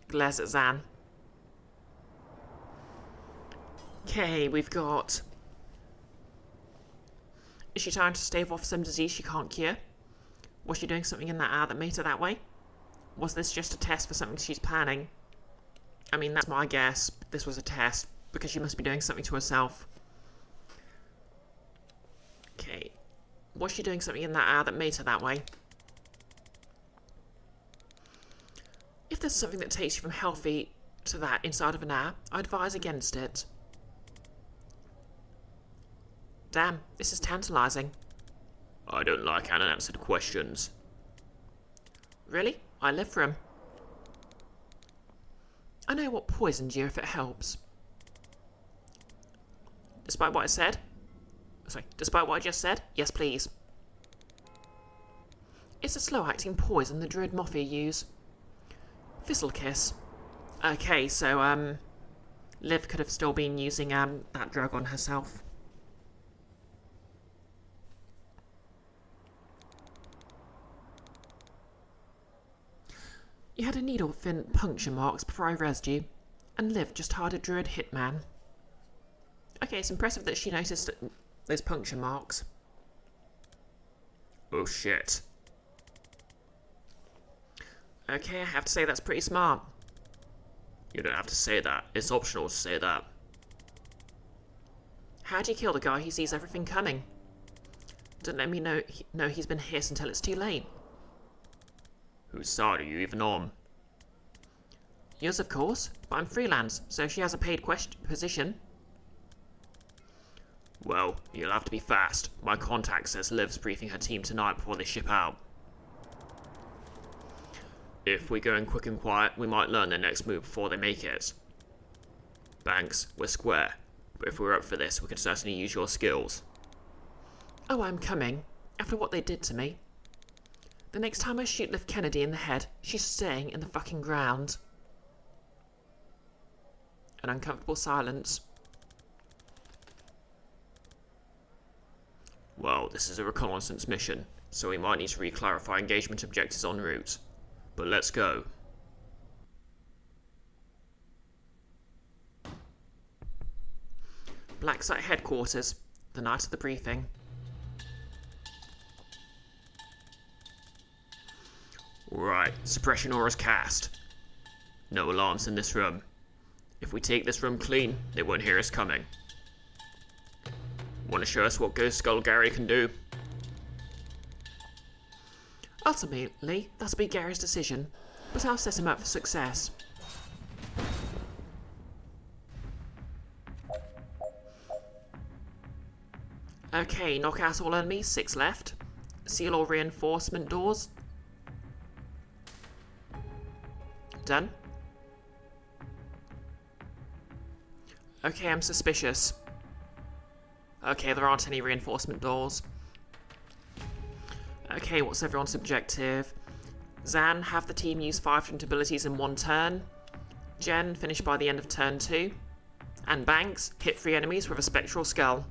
Glares at Zan. Okay, we've got... Is she trying to stave off some disease she can't cure? Was she doing something in that hour that made her that way? Was this just a test for something she's planning? I mean, that's my guess. This was a test, because she must be doing something to herself. Okay. Was she doing something in that hour that made her that way? If there's something that takes you from healthy to that inside of an hour, I advise against it. Damn, this is tantalising. I don't like unanswered questions. Really? I live for 'em. I know what poisoned you if it helps. Despite what I said? Sorry, despite what I just said? Yes, please. It's a slow-acting poison the Druid Mafia use. Thistle Kiss. Okay, so, Liv could have still been using, that drug on herself. You had a needle-thin puncture marks before I resed you, and Liv just hired a Druid hitman. Okay, it's impressive that she noticed those puncture marks. Oh shit. Okay, I have to say that's pretty smart. You don't have to say that. It's optional to say that. How'd you kill the guy who sees everything coming? Don't let me know he's been hit until it's too late. Whose side are you even on? Yours, of course, but I'm freelance, so she has a paid position. Well, you'll have to be fast. My contact says Liv's briefing her team tonight before they ship out. If we go in quick and quiet, we might learn their next move before they make it. Banks, we're square, but if we're up for this, we could certainly use your skills. Oh, I'm coming, after what they did to me. The next time I shoot Liv Kennedy in the head, she's staying in the fucking ground. An uncomfortable silence. Well, this is a reconnaissance mission, so we might need to re-clarify engagement objectives en route. But let's go. Black Site headquarters, the night of the briefing. Right, suppression auras cast. No alarms in this room. If we take this room clean, they won't hear us coming. Want to show us what Ghost Skull Gary can do? Ultimately, that'll be Gary's decision, but I'll set him up for success. Okay, knock out all enemies, 6 left. Seal all reinforcement doors. Done. Okay, I'm suspicious. Okay, there aren't any reinforcement doors. Okay, what's everyone's objective? Zan, have the team use 5 different abilities in 1 turn. Jen, finish by the end of turn 2. And Banks, hit 3 enemies with a spectral skull.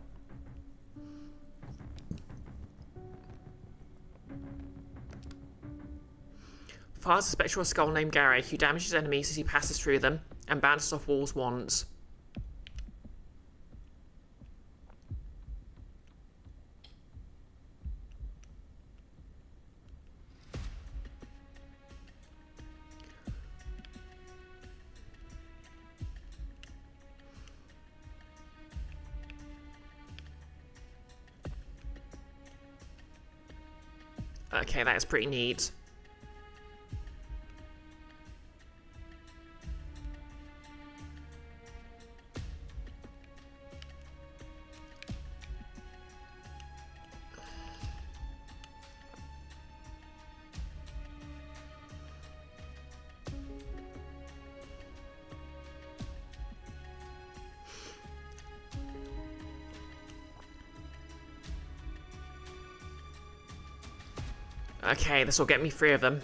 Fires a spectral skull named Gary, who damages enemies as he passes through them, and bounces off walls once. Okay, that is pretty neat. Okay, this will get me 3 of them.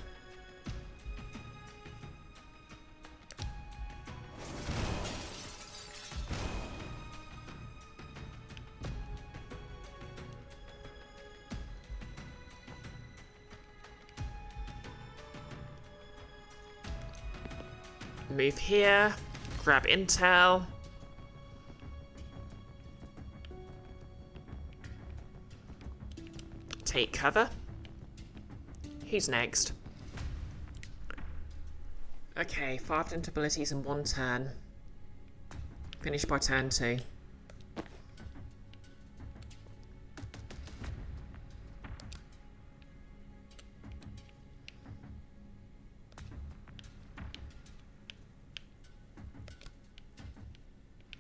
Move here, grab intel. Take cover. Who's next? Okay, 5 different abilities in 1 turn. Finish by turn 2.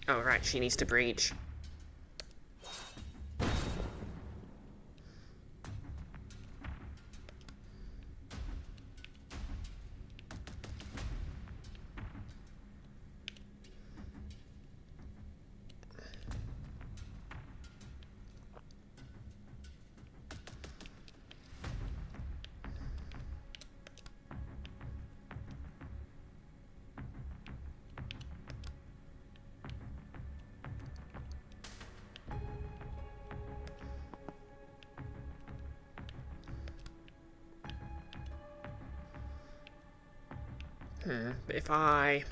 Oh, right, she needs to breach. But if I...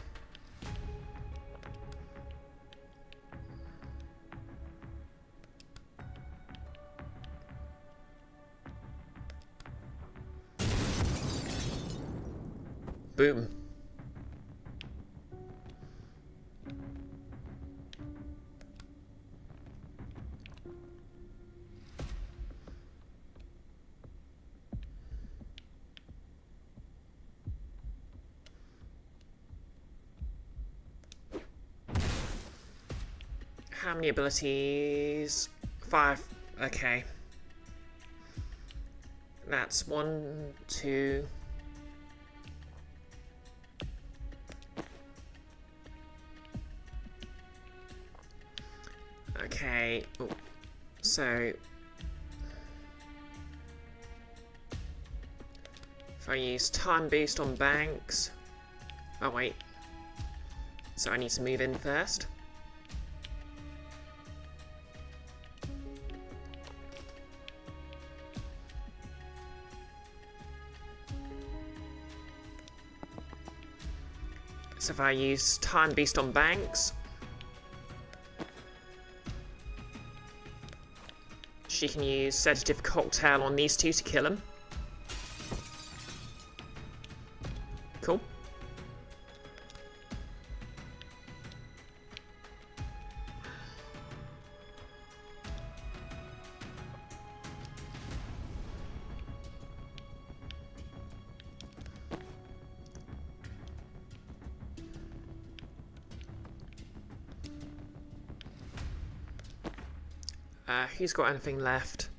Boom. How many abilities? 5. Okay. That's 1, 2. Okay. Ooh. So if I use time boost on Banks. Oh wait. So I need to move in first. So if I use time boost on Banks, she can use sedative cocktail on these two to kill him. Cool. Who's got anything left?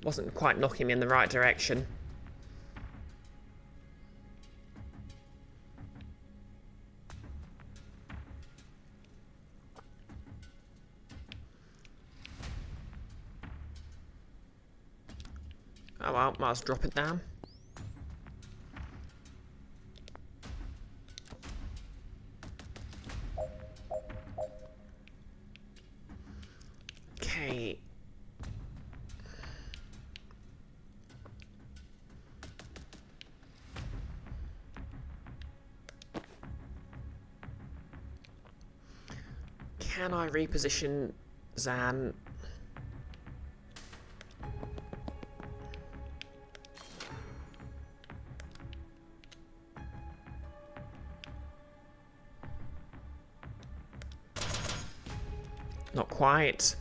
Wasn't quite knocking me in the right direction. Oh well, might as well drop it down. Okay. Can I reposition Zan? Not quite.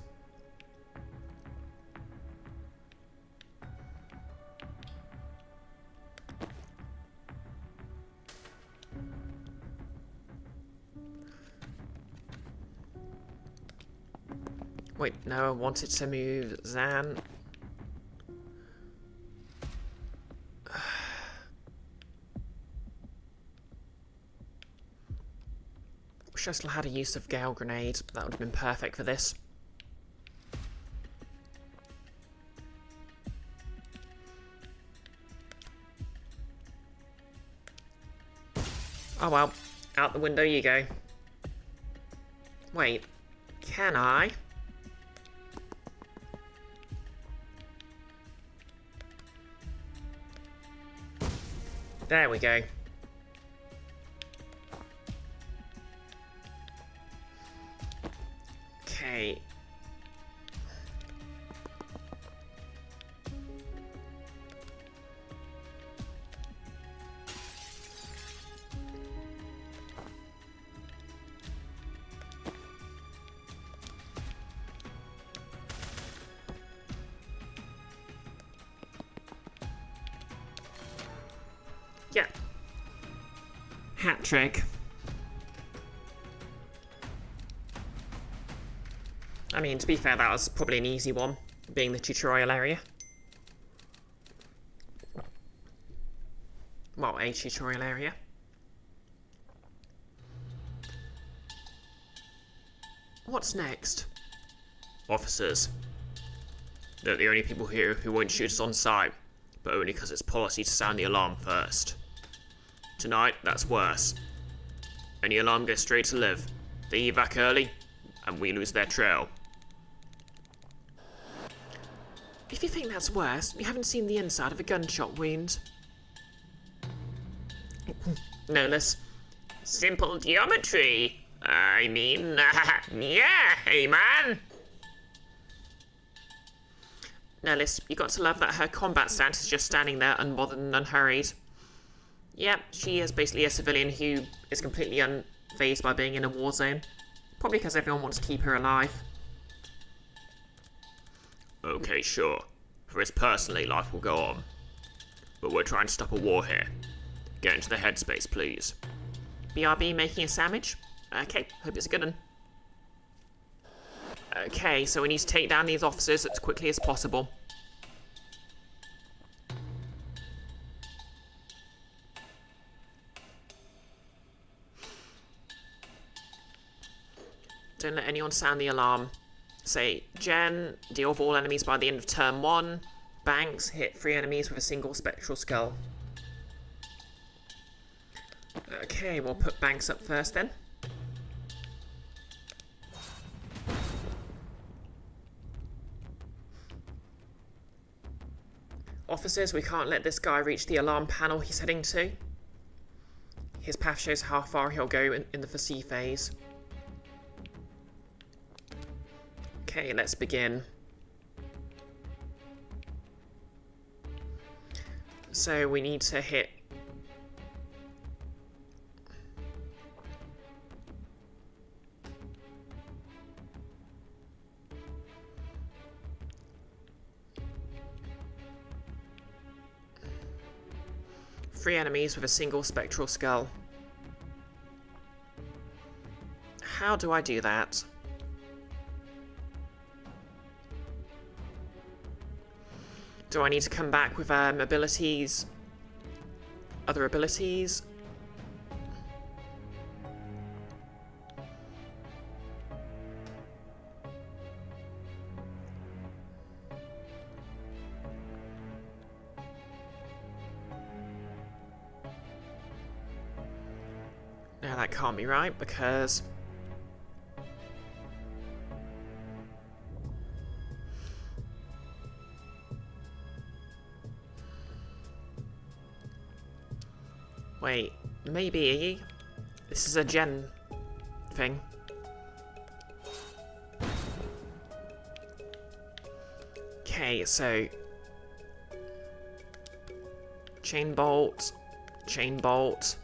Wait, no, I wanted to move Zan. Wish I still had a use of Gale Grenade. That would have been perfect for this. Oh well, out the window you go. Wait, can I? There we go. Okay. Yeah. Hat trick. I mean, to be fair, that was probably an easy one, being the tutorial area. Well, a tutorial area. What's next? Officers. They're the only people here who won't shoot us on sight, but only because it's policy to sound the alarm first. Tonight, that's worse. Any alarm goes straight to live. They evac early, and we lose their trail. If you think that's worse, you haven't seen the inside of a gunshot wound. No less. Simple geometry. I mean, yeah, hey man. Nellis, you got to love that her combat stance is just standing there unbothered and unhurried. Yep, she is basically a civilian who is completely unfazed by being in a war zone. Probably because everyone wants to keep her alive. Okay, sure. For us personally, life will go on. But we're trying to stop a war here. Get into the headspace, please. BRB making a sandwich. Okay, hope it's a good one. Okay, so we need to take down these officers as quickly as possible. Don't let anyone sound the alarm. Say, Jen, deal with all enemies by the end of turn 1. Banks, hit 3 enemies with a single spectral skull. Okay, we'll put Banks up first then. Officers, we can't let this guy reach the alarm panel he's heading to. His path shows how far he'll go in the foresee phase. Okay, let's begin. So we need to hit three enemies with a single spectral skull. How do I do that? Do I need to come back with abilities? Other abilities? No, that can't be right because wait, maybe this is a gen thing. Okay, so chain bolt, chain bolt.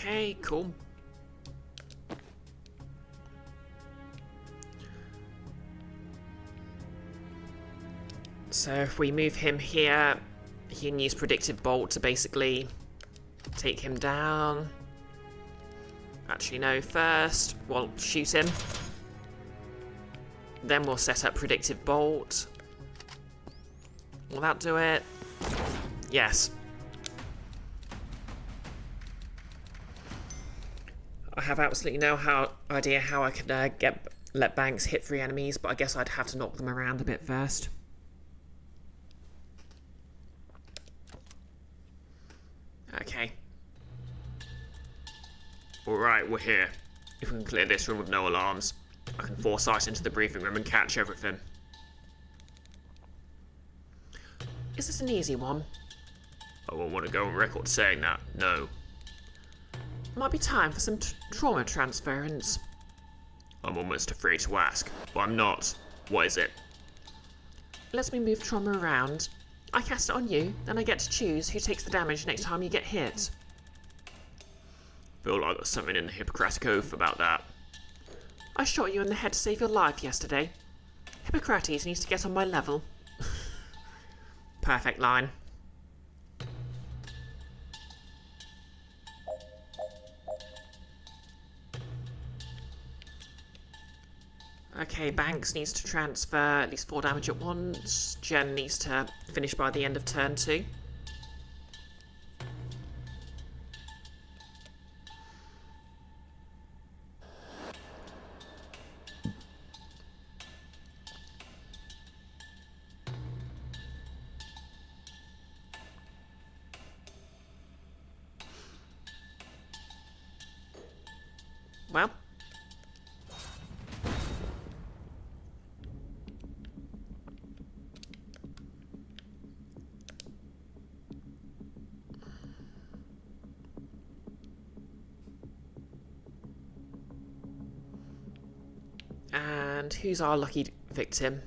Okay, cool. So if we move him here, he can use Predictive Bolt to basically take him down. Actually, no, first we'll shoot him. Then we'll set up Predictive Bolt. Will that do it? Yes. I have absolutely no idea how I could let Banks hit 3 enemies, but I guess I'd have to knock them around a bit first. Okay. Alright, we're here. If we can clear this room with no alarms, I can foresight into the briefing room and catch everything. Is this an easy one? I won't want to go on record saying that, no. Might be time for some trauma transference. I'm almost afraid to ask, but I'm not. What is it? Lets me move trauma around. I cast it on you, then I get to choose who takes the damage next time you get hit. Feel like there's something in the Hippocratic Oath about that. I shot you in the head to save your life yesterday. Hippocrates needs to get on my level. Perfect line. Okay, Banks needs to transfer at least 4 damage at once. Jen needs to finish by the end of turn 2. Well. And who's our lucky victim?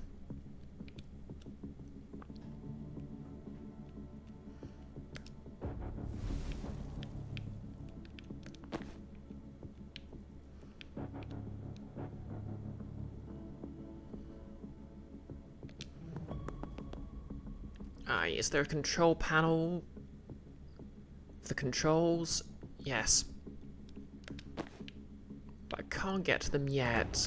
Is there a control panel for controls? Yes. But I can't get to them yet.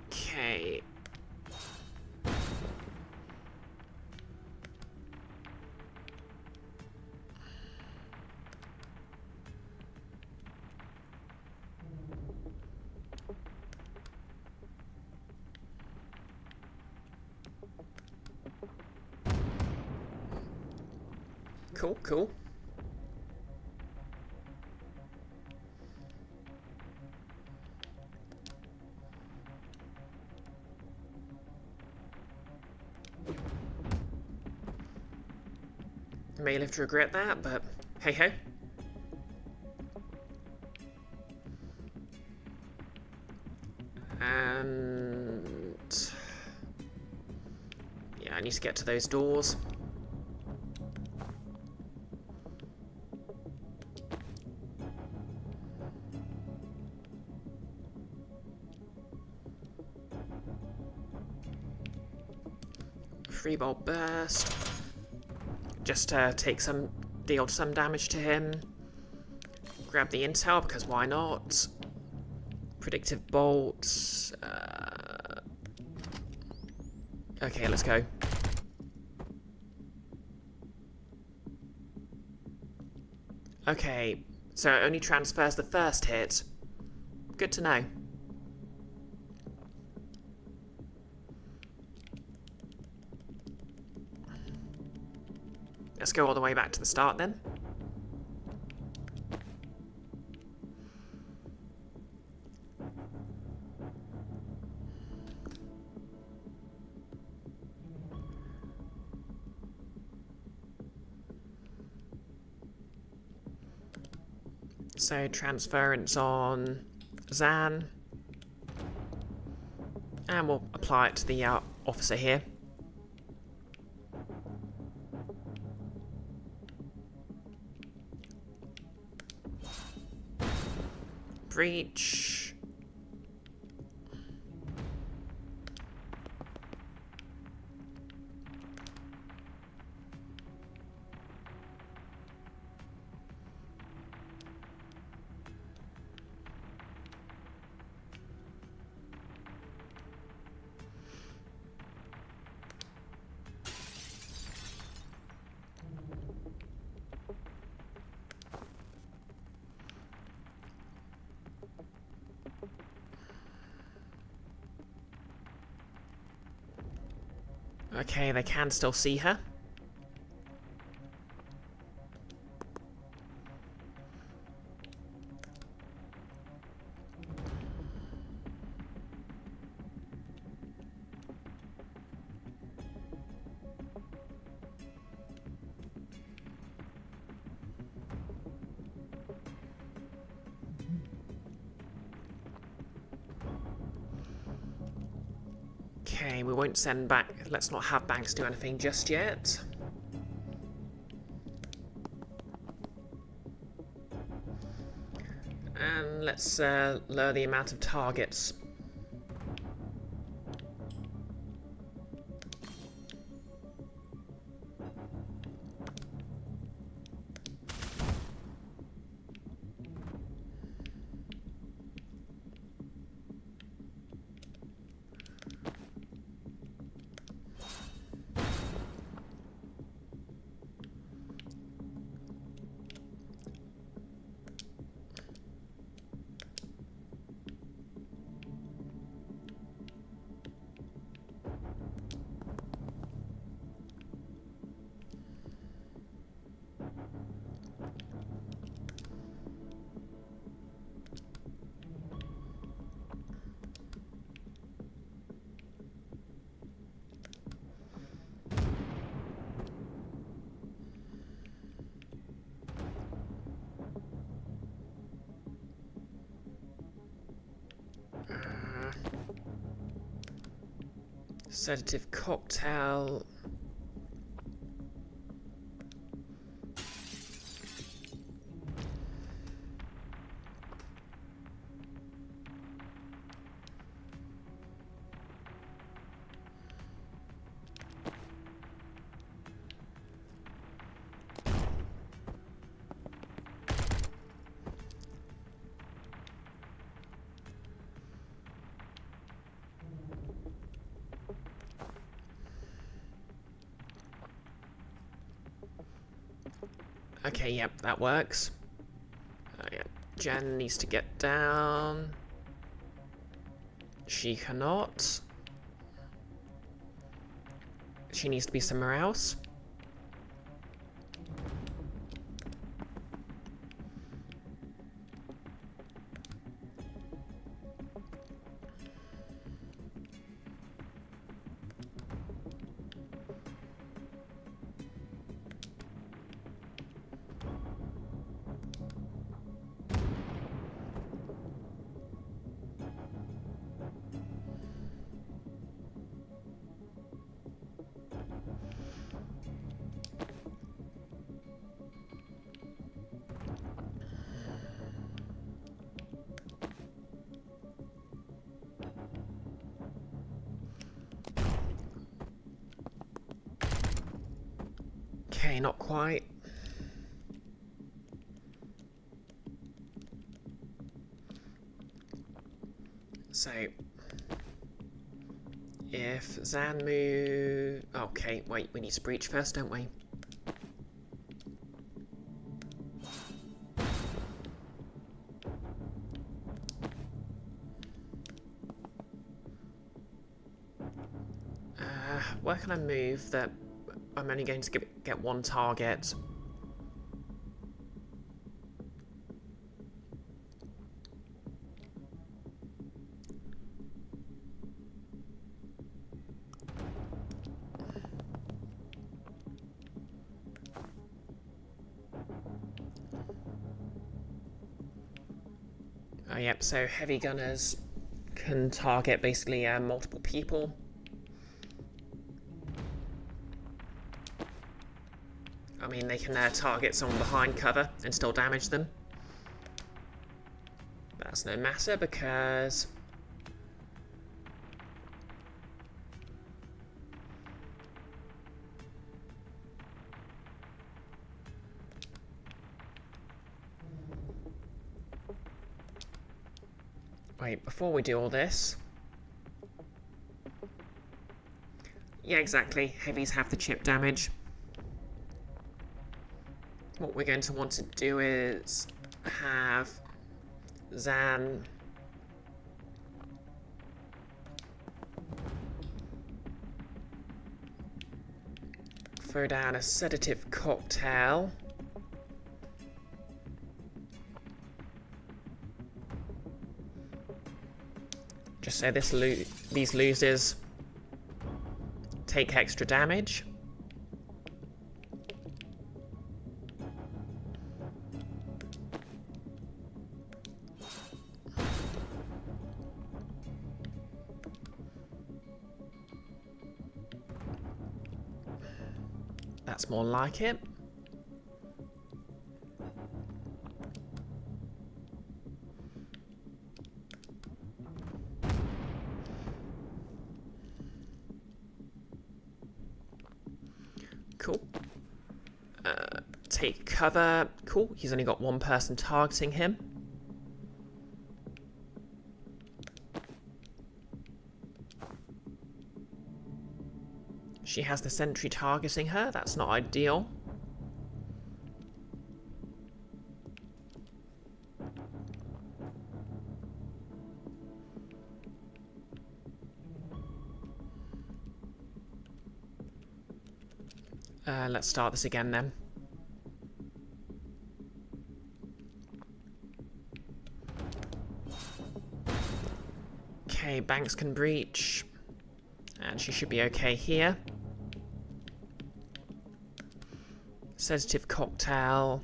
Okay. Cool, cool. May live to regret that, but hey ho. And yeah, I need to get to those doors. Free bolt burst. Just take deal some damage to him. Grab the intel because why not? Predictive bolts. Okay, let's go. Okay, so it only transfers the first hit. Good to know. Let's go all the way back to the start then. So transference on Zan. And we'll apply it to the officer here. Breach. Okay, they can still see her. Okay, we won't send back. Let's not have Banks do anything just yet. And let's lower the amount of targets. Sedative cocktail. Okay, yep, that works. Yeah. Jen needs to get down. She cannot. She needs to be somewhere else. Okay, not quite. So, if Zan move... Okay, wait, we need to breach first, don't we? Where can I move that I'm only going to get one target? Oh, yep, so heavy gunners can target basically multiple people. I mean, they can target someone behind cover and still damage them. That's no matter because... Wait, before we do all this... Yeah, exactly. Heavies have the chip damage. What we're going to want to do is have Zan throw down a sedative cocktail. Just so these losers take extra damage. That's more like it. Cool. Take cover. Cool. He's only got one person targeting him. She has the sentry targeting her. That's not ideal. Let's start this again then. Okay, Banks can breach. And she should be okay here. Sedative cocktail.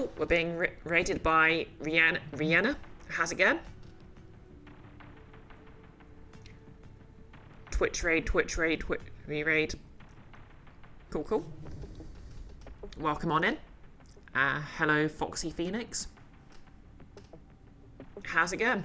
Oh, we're being raided by Rihanna. How's it going? Twitch raid, re-raid. Cool, cool. Welcome on in. Hello, Foxy Phoenix. How's it going?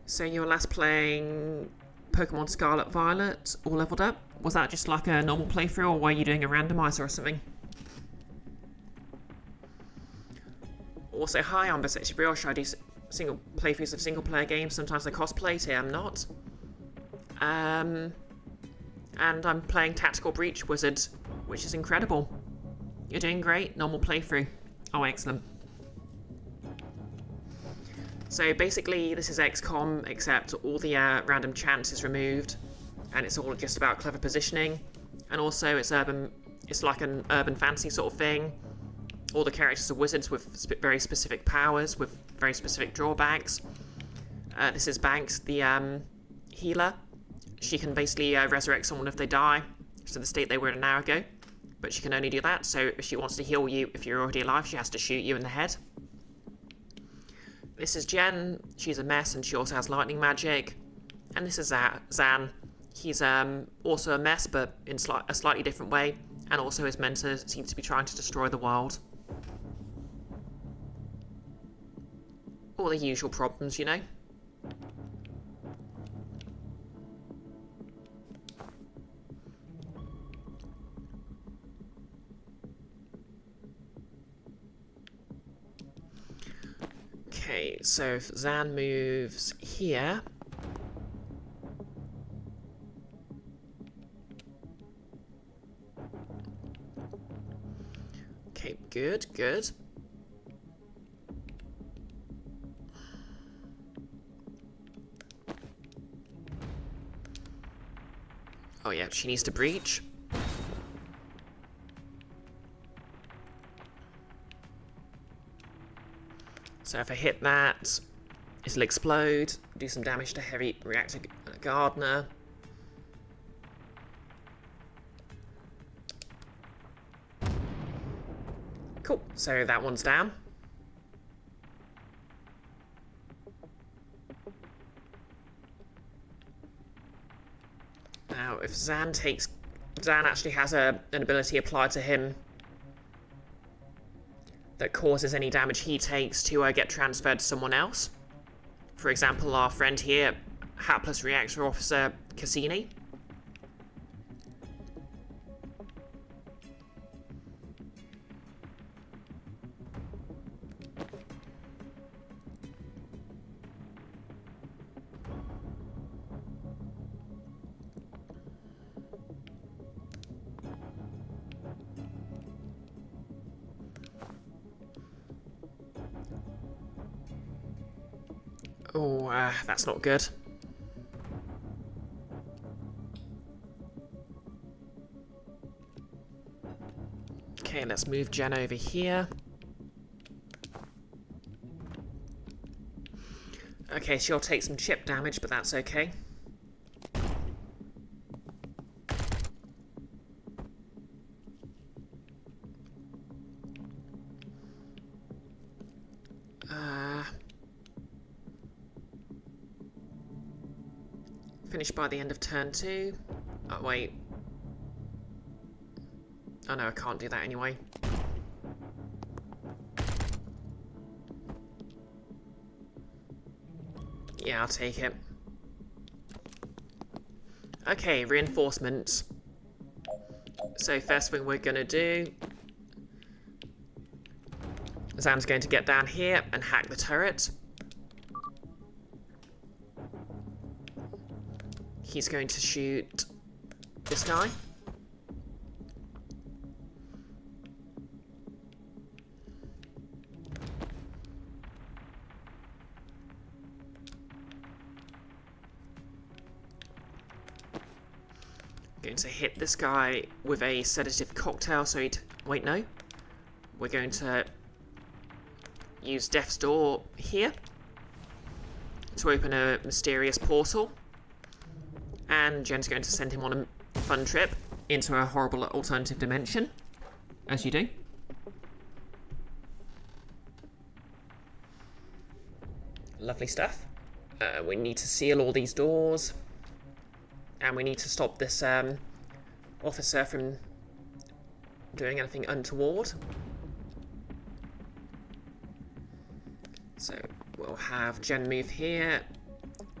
So you were last playing Pokemon Scarlet Violet, all leveled up? Was that just like a normal playthrough, or were you doing a randomizer or something? Also, hi, I'm BisectedBrioche. I do single playthroughs of single player games. Sometimes I cosplay, today I'm not. And I'm playing Tactical Breach Wizard, which is incredible. You're doing great, normal playthrough. Oh, excellent. So basically, this is XCOM, except all the random chance is removed, and it's all just about clever positioning. And also, it's like an urban fantasy sort of thing. All the characters are wizards with very specific powers, with very specific drawbacks. This is Banks, the healer. She can basically resurrect someone if they die, to the state they were in an hour ago. But she can only do that, so if she wants to heal you if you're already alive, she has to shoot you in the head. This is Jen. She's a mess, and she also has lightning magic. And this is Zan. He's also a mess, but in a slightly different way, and also is meant to seem to be trying to destroy the world. All the usual problems, you know. Okay, so if Zan moves here... Okay, good, good. Oh yeah, she needs to breach. So if I hit that, it'll explode, do some damage to Heavy Reactor Gardener. Cool, so that one's down. Now, if Zan actually has an ability applied to him that causes any damage he takes to get transferred to someone else. For example, our friend here, Hapless Reactor Officer Cassini. Oh, that's not good. Okay, let's move Jen over here. Okay, she'll take some chip damage, but that's okay. Finish by the end of turn 2. Oh, wait. Oh no, I can't do that anyway. Yeah, I'll take it. Okay, reinforcements. So first thing we're gonna do... Zan's going to get down here and hack the turret. He's going to shoot this guy. Going to hit this guy with a sedative cocktail, so he'd... Wait, no. We're going to use Death's Door here to open a mysterious portal. And Jen's going to send him on a fun trip into a horrible alternative dimension, as you do. Lovely stuff. We need to seal all these doors. And we need to stop this officer from doing anything untoward. So we'll have Jen move here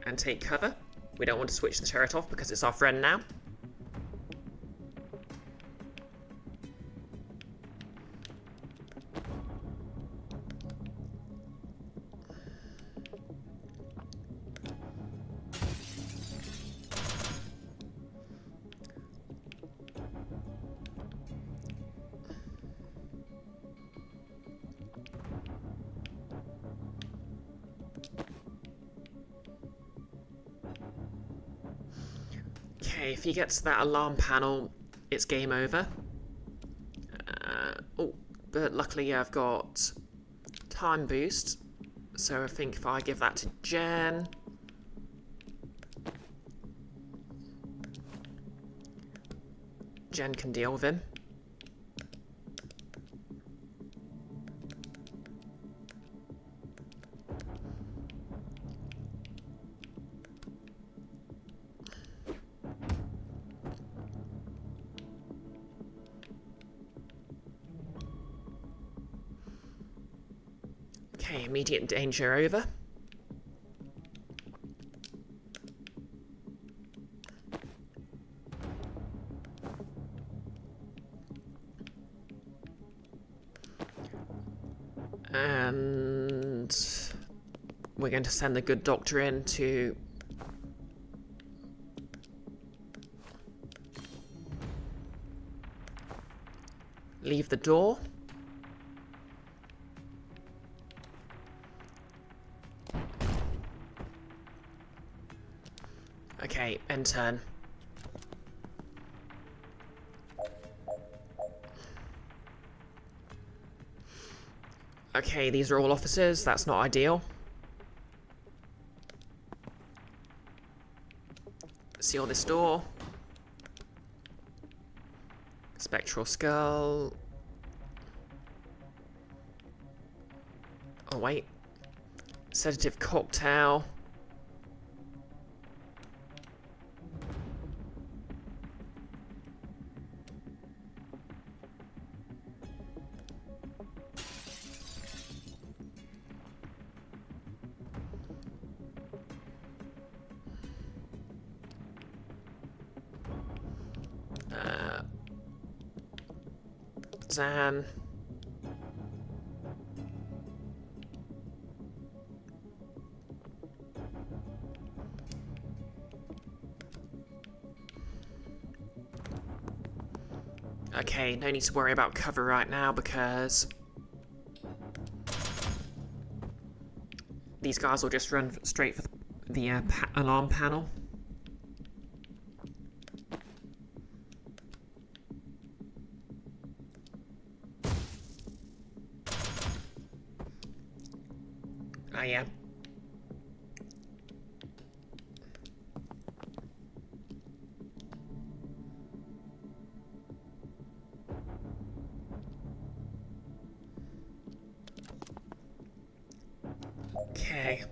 and take cover. We don't want to switch the turret off because it's our friend now. Okay, if he gets to that alarm panel, it's game over. Oh, but luckily I've got time boost, so I think if I give that to Jen... Jen can deal with him. Okay, immediate danger over. And we're going to send the good doctor in to leave the door. Okay, end turn. Okay, these are all officers. That's not ideal. Seal this door. Spectral skull. Oh, wait. Sedative cocktail. Zan. Okay, no need to worry about cover right now because these guys will just run straight for the alarm panel. Oh, yeah. Okay.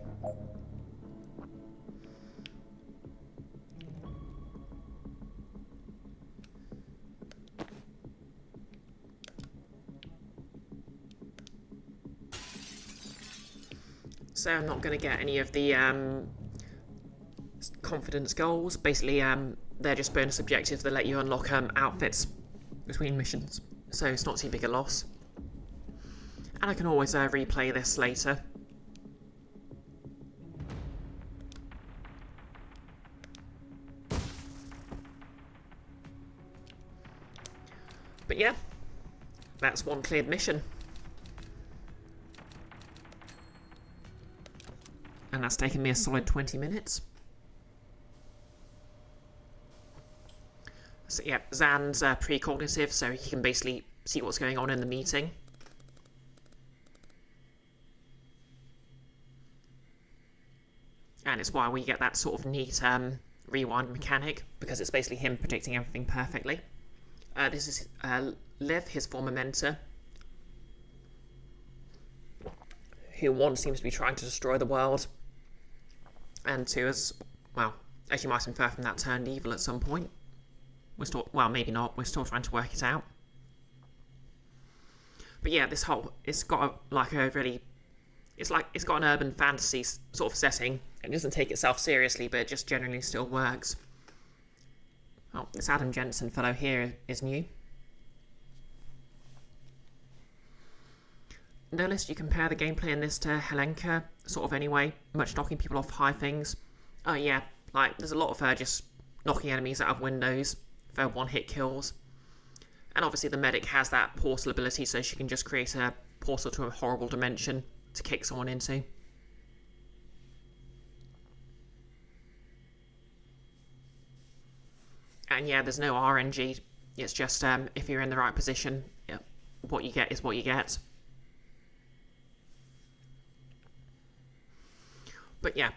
So I'm not going to get any of the confidence goals. Basically, they're just bonus objectives that let you unlock outfits between missions. So it's not too big a loss. And I can always replay this later. But yeah, that's one cleared mission. And that's taken me a solid 20 minutes. So yeah, Zan's precognitive, so he can basically see what's going on in the meeting. And it's why we get that sort of neat rewind mechanic, because it's basically him predicting everything perfectly. This is Liv, his former mentor, who one seems to be trying to destroy the world, and two is, well, as you might infer from that, turned evil at some point. We're still, well, maybe not, we're still trying to work it out. But yeah, it's got it's got an urban fantasy sort of setting. It doesn't take itself seriously, but it just generally still works. Oh, this Adam Jensen fellow here is new. Notice you compare the gameplay in this to Helenka, sort of anyway, much knocking people off high things. Oh yeah, like, there's a lot of her just knocking enemies out of windows for one-hit kills. And obviously the medic has that portal ability, so she can just create a portal to a horrible dimension to kick someone into. And yeah, there's no RNG. It's just if you're in the right position, yeah, what you get is what you get. But yeah.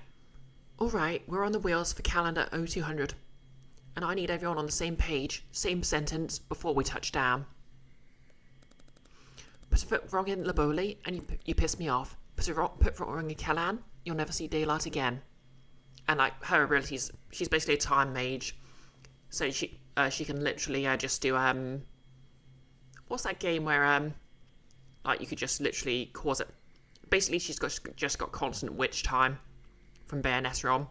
Alright, we're on the wheels for calendar 0200. And I need everyone on the same page, same sentence, before we touch down. Put a foot wrong in Laboli, and you piss me off. Put foot wrong in Kellan, you'll never see daylight again. And like, her abilities, she's basically a time mage. So she can literally just do, what's that game where, like, you could just literally cause it. Basically, she's just got constant witch time from Bayonetta on.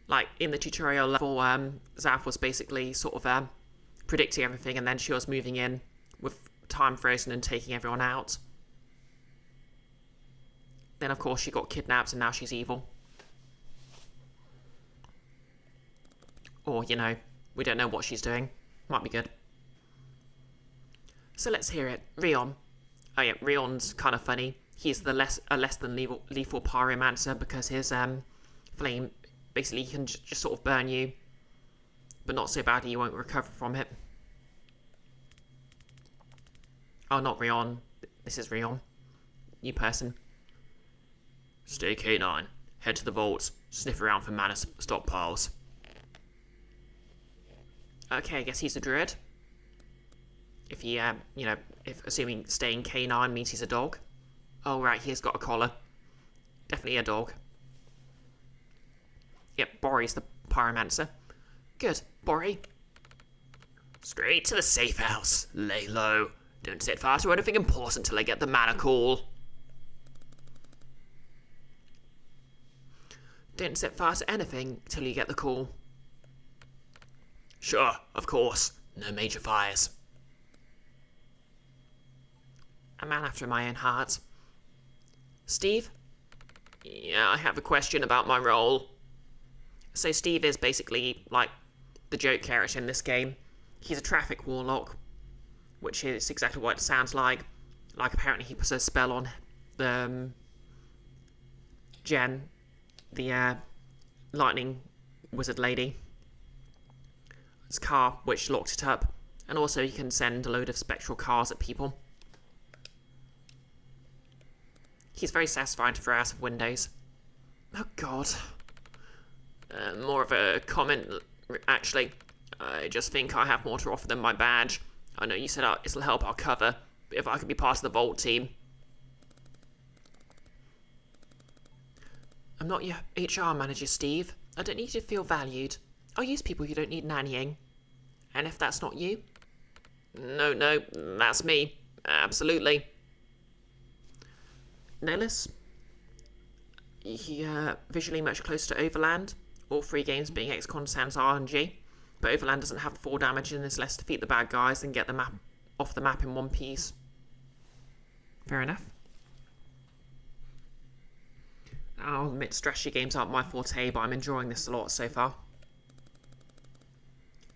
Like, in the tutorial level, Zaph was basically sort of predicting everything, and then she was moving in with time frozen and taking everyone out. Then, of course, she got kidnapped, and now she's evil. Or, you know, we don't know what she's doing. Might be good. So let's hear it. Rion. Oh yeah, Rion's kind of funny. He's the less than lethal pyromancer, because his flame basically can just sort of burn you, but not so badly you won't recover from it. Oh, not Rion. This is Rion. New person. Stay K9. Head to the vaults. Sniff around for mana stockpiles. Okay, I guess he's a druid. If he, you know, if assuming staying K9 means he's a dog. Oh, right, he's got a collar. Definitely a dog. Yep, Bori's the pyromancer. Good, Bori. Straight to the safe house. Lay low. Don't set fire to anything important till I get the mana call. Don't set fire to anything till you get the call. Sure, of course. No major fires. A man after my own heart. Steve? Yeah, I have a question about my role. So Steve is basically, like, the joke character in this game. He's a traffic warlock, which is exactly what it sounds like. Like, apparently he puts a spell on the Jen, the lightning wizard lady. His car, which locked it up. And also he can send a load of spectral cars at people. He's very satisfying to throw out of windows. Oh god. More of a comment, actually. I just think I have more to offer than my badge. I know you said it'll help our cover, but if I could be part of the Vault team. I'm not your HR manager, Steve. I don't need you to feel valued. I'll use people who don't need nannying. And if that's not you? No, that's me. Absolutely. Nellis? Visually much closer to Overland. All three games being XCOM sans RNG. But Overland doesn't have 4 damage and is less defeat the bad guys than get the map off the map in one piece. Fair enough. I'll admit strategy games aren't my forte, but I'm enjoying this a lot so far.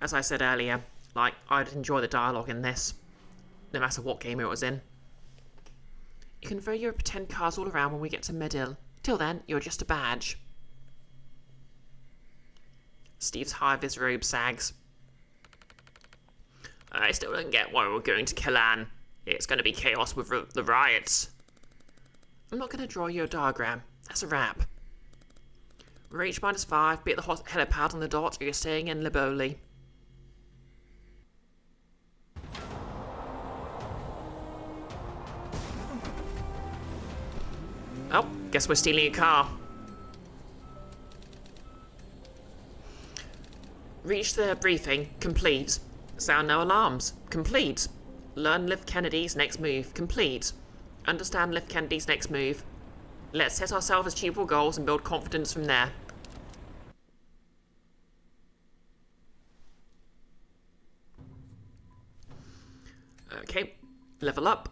As I said earlier, like, I'd enjoy the dialogue in this, no matter what game it was in. You can throw your pretend cars all around when we get to Medill. Till then, you're just a badge. Steve's high-vis robe sags. I still don't get why we're going to Kellan. It's going to be chaos with the riots. I'm not going to draw you a diagram. That's a wrap. Reach -5. Be at the helipad on the dot, or you're staying in Liboli. Oh, guess we're stealing a car. Reach the briefing. Complete. Sound no alarms. Complete. Learn Liv Kennedy's next move. Complete. Understand Liv Kennedy's next move. Let's set ourselves achievable goals and build confidence from there. Okay, level up.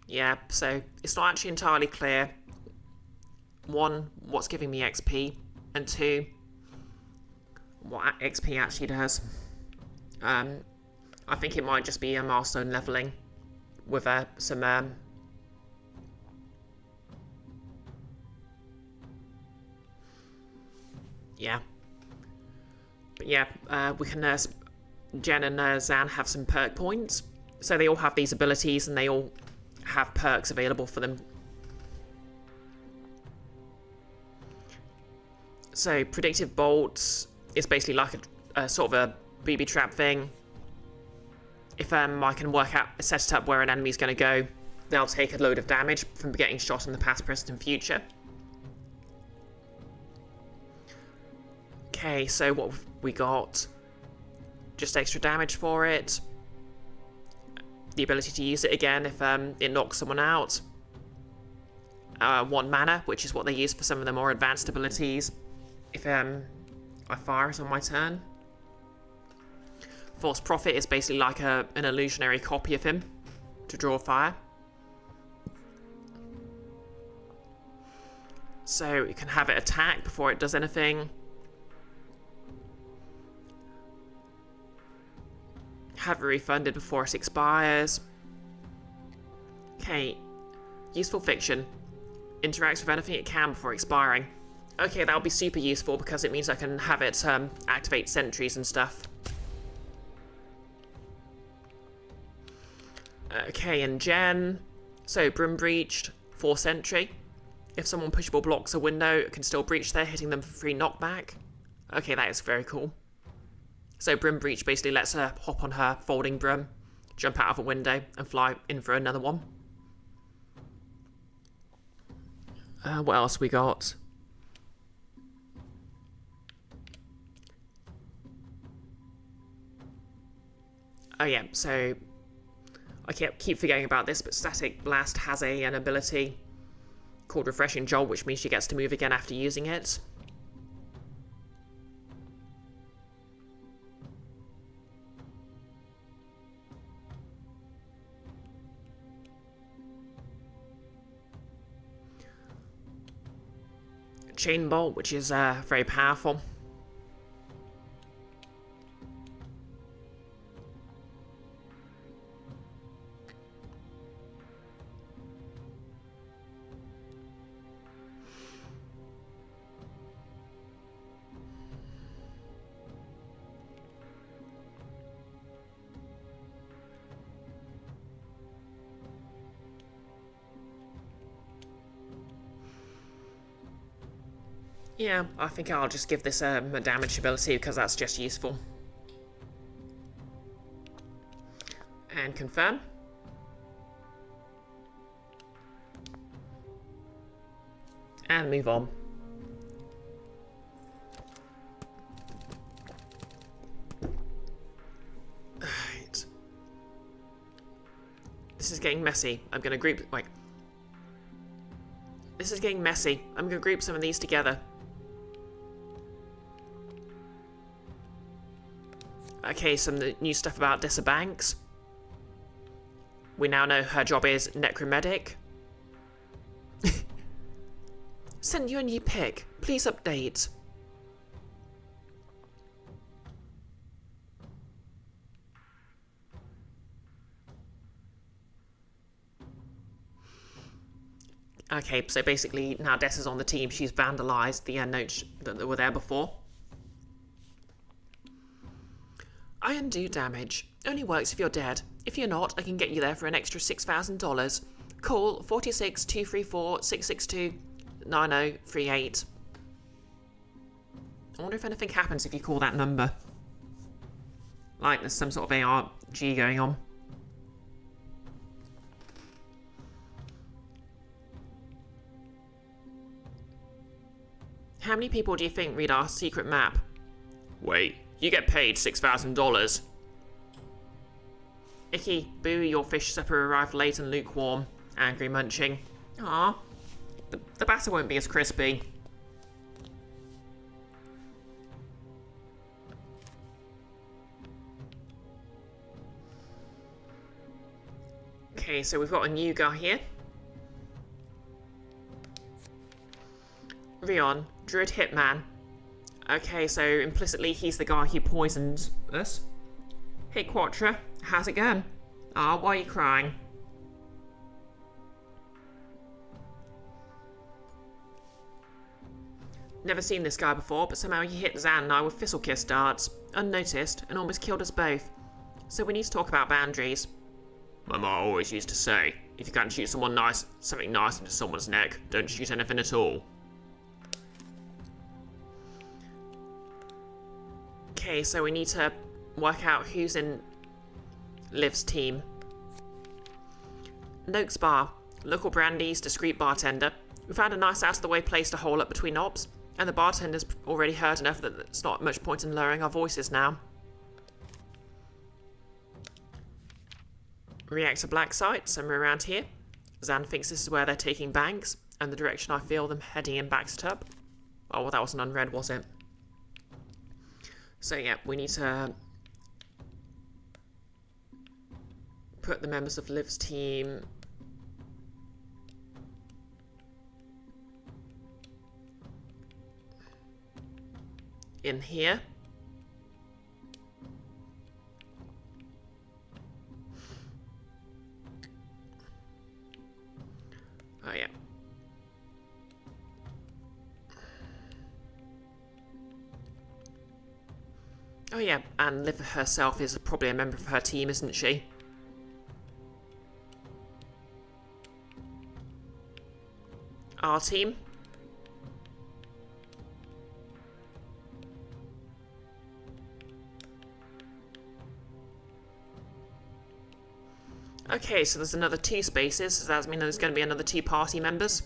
Yeah, so it's not actually entirely clear. 1, what's giving me XP, and 2, what XP actually does. I think it might just be a milestone leveling with some yeah. But yeah, we can Jen and Zan have some perk points. So they all have these abilities and they all have perks available for them. So predictive bolts is basically like a sort of a booby trap thing. If I can work out, set it up where an enemy's going to go, they'll take a load of damage from getting shot in the past, present, and future. Okay, so what have we got? Just extra damage for it. The ability to use it again if it knocks someone out. 1 mana, which is what they use for some of the more advanced abilities. If I fire it on my turn. False Prophet is basically like an illusionary copy of him to draw fire. So you can have it attack before it does anything. Have it refunded before it expires. Okay, useful fiction. Interacts with anything it can before expiring. Okay, that'll be super useful because it means I can have it activate sentries and stuff. Okay, and Jen. So, Broom breached, 4 sentry. If someone pushable blocks a window, it can still breach there, hitting them for free knockback. Okay, that is very cool. So Broom breach basically lets her hop on her folding broom, jump out of a window, and fly in for another one. What else we got? Oh yeah, so I keep forgetting about this, but Static Blast has an ability called Refreshing Jolt, which means she gets to move again after using it. Chain Bolt, which is very powerful. Yeah, I think I'll just give this a damage ability because that's just useful. And confirm. And move on. Alright. This is getting messy. I'm gonna group... Wait. This is getting messy. I'm gonna group some of these together. Okay, some new stuff about Dessa Banks. We now know her job is Necromedic. Sent you a new pic. Please update. Okay, so basically now Dessa's on the team. She's vandalised the notes that were there before. I undo damage. Only works if you're dead. If you're not, I can get you there for an extra $6,000. Call 46 234 662 9038. I wonder if anything happens if you call that number. Like there's some sort of ARG going on. How many people do you think read our secret map? Wait, you get paid $6,000. Icky, boo, your fish supper arrived late and lukewarm. Angry munching. Ah, the batter won't be as crispy. Okay, so we've got a new guy here. Rion, Druid Hitman. Okay, so implicitly he's the guy who poisoned us. Hey Quattro, how's it going? Ah, why are you crying? Never seen this guy before, but somehow he hit Zan and I with Thistlekiss darts, unnoticed, and almost killed us both. So we need to talk about boundaries. My mom always used to say, if you can't shoot something nice into someone's neck, don't shoot anything at all. Okay, so we need to work out who's in Liv's team. Noakes Bar, local brandy's discreet bartender. We found a nice out-of-the-way place to hole up between ops, and the bartender's already heard enough that it's not much point in lowering our voices now. Reactor Black Site, somewhere around here. Zan thinks this is where they're taking banks, and the direction I feel them heading in backs it up. Oh, well, that wasn't unread, was it? So yeah, we need to put the members of Liv's team in here. Oh yeah. Oh yeah, and Liv herself is probably a member of her team, isn't she? Our team? Okay, so there's another 2 spaces. Does that mean there's going to be another 2 party members?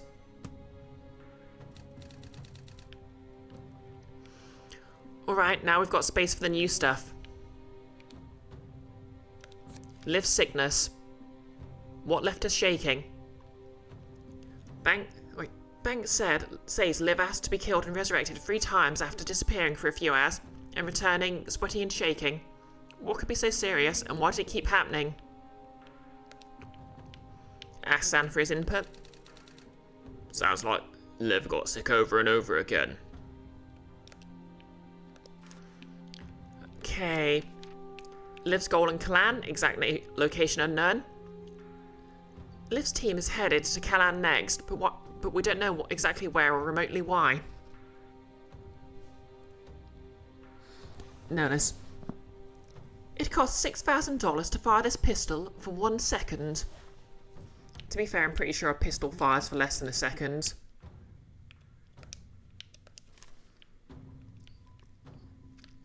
Alright, now we've got space for the new stuff. Liv's sickness. What left us shaking? Bank says Liv asked to be killed and resurrected 3 times after disappearing for a few hours and returning sweaty and shaking. What could be so serious, and why did it keep happening? Asked Zan for his input. Sounds like Liv got sick over and over again. Okay. Liv's goal in Kalan, exactly location unknown. Liv's team is headed to Kalan next, but we don't know exactly where or remotely why. Notice. It costs $6,000 to fire this pistol for 1 second. To be fair, I'm pretty sure a pistol fires for less than a second.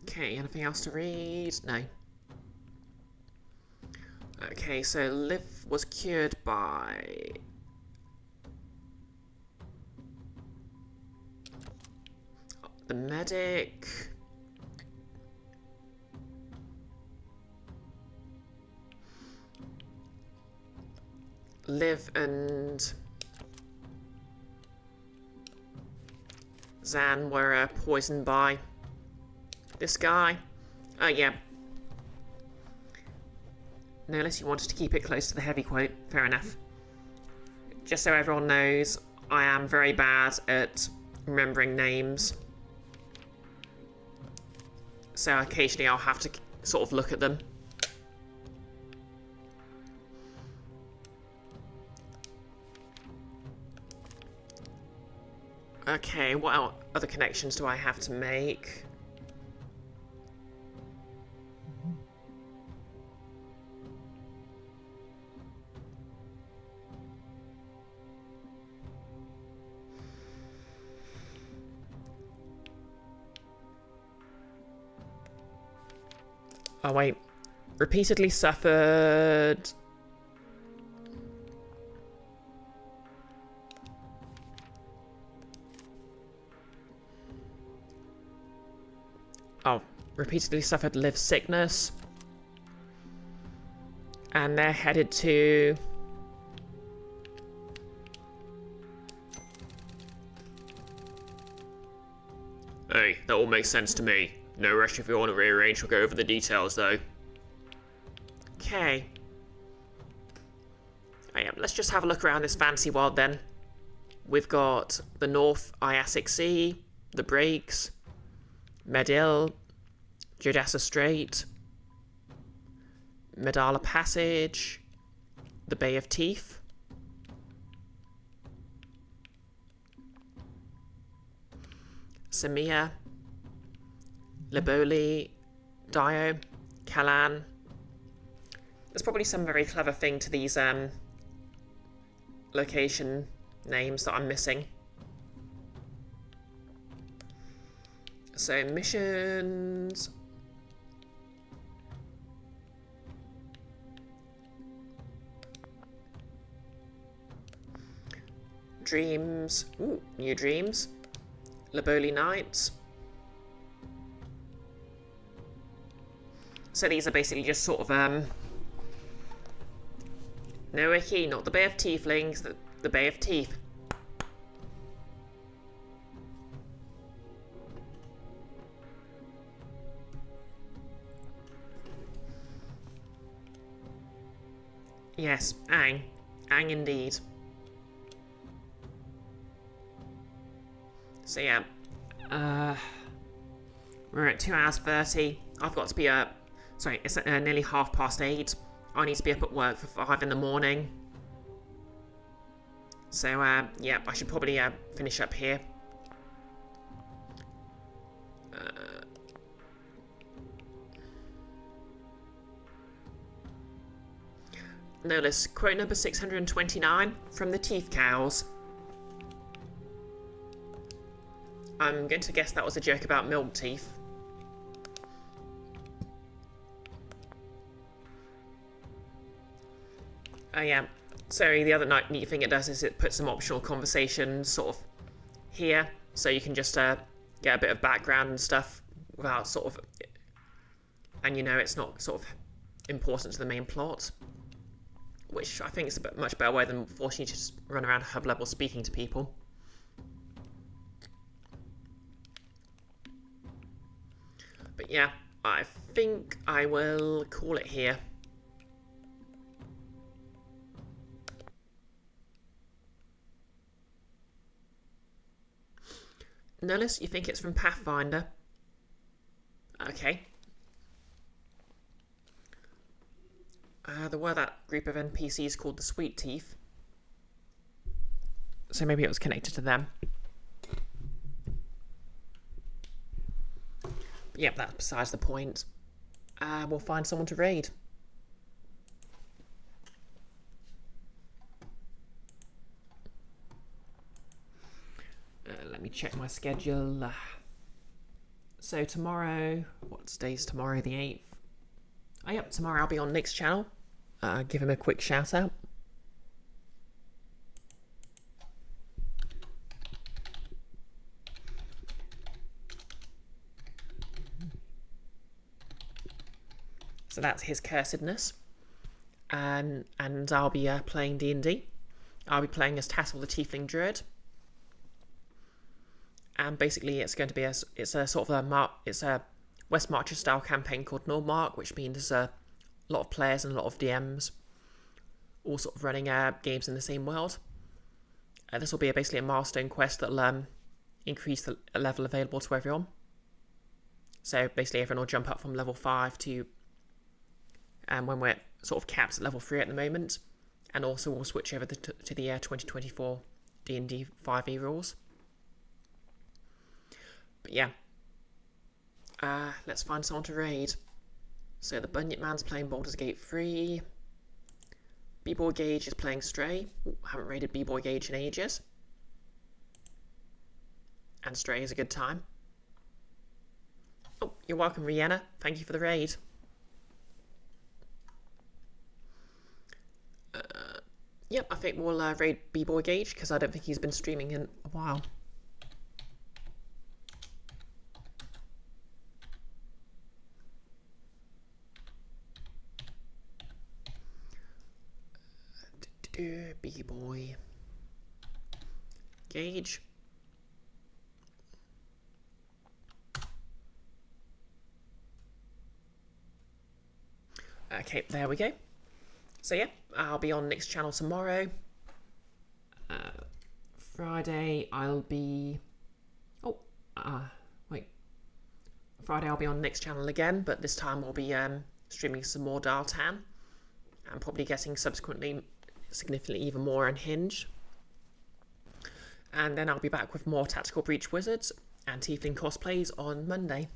Okay, anything else to read? No. Okay, so Liv was cured by... the medic... Liv and Zan were poisoned by this guy. Oh yeah. No, unless you wanted to keep it close to the heavy quote. Fair enough. Just so everyone knows, I am very bad at remembering names. So occasionally I'll have to sort of look at them. Okay, what other connections do I have to make? Oh, wait. Repeatedly suffered... Oh, repeatedly suffered live sickness. And they're headed to... Hey, that all makes sense to me. No rush if you want to rearrange or go over the details, though. Okay. Oh, yeah, let's just have a look around this fancy world then. We've got the North Iasic Sea, the Breaks, Medill, Jodassa Strait, Medala Passage, the Bay of Teeth, Samia, Liboli, Dio, Kalan. There's probably some very clever thing to these location names that I'm missing. So missions. Dreams. Ooh, new dreams. Liboli Nights. So these are basically just sort of no icky, not the Bay of Tieflings, the Bay of Teeth. Yes, Ang. Ang indeed. So yeah, we're at 2 hours 30. I've got to be up. Sorry, it's nearly 8:30. I need to be up at work for 5 in the morning. So yeah, I should probably finish up here. Notice quote number 629 from the Teeth Cows. I'm going to guess that was a joke about milk teeth. Oh yeah, sorry, the other neat thing it does is it puts some optional conversations sort of here, so you can just get a bit of background and stuff without sort of... And you know it's not sort of important to the main plot, which I think is a much better way than forcing you to just run around hub level speaking to people. But yeah, I think I will call it here. Nullis, you think it's from Pathfinder? Okay. There were that group of NPCs called the Sweet Teeth. So maybe it was connected to them. But yep, that's besides the point. We'll find someone to raid. Let me check my schedule. So tomorrow, what's day's tomorrow? The 8th. Oh yep, tomorrow I'll be on Nick's channel. Give him a quick shout out. So that's his cursedness. And I'll be playing D&D. I'll be playing as Tassel the Tiefling Druid. And basically it's going to be it's a sort of a West Marcher style campaign called Nordmark, which means there's a lot of players and a lot of DMs all sort of running games in the same world. This will be basically a milestone quest that'll increase the level available to everyone. So basically everyone will jump up from level 5 to when we're sort of capped at level 3 at the moment, and also we'll switch over to the 2024 D&D 5e rules. But yeah, let's find someone to raid. So the Bunyip Man's playing Baldur's Gate 3. B-Boy Gage is playing Stray. Ooh, haven't raided B-Boy Gage in ages. And Stray is a good time. Oh, you're welcome, Rihanna. Thank you for the raid. Yep, I think we'll raid B-Boy Gage, because I don't think he's been streaming in a while. B-Boy Gage. Okay, there we go. So yeah, I'll be on Nick's channel tomorrow. Friday I'll be... wait. Friday I'll be on Nick's channel again, but this time we'll be streaming some more Daltan. And probably getting subsequently significantly even more on Hinge. And then I'll be back with more Tactical Breach Wizards and Tiefling cosplays on Monday.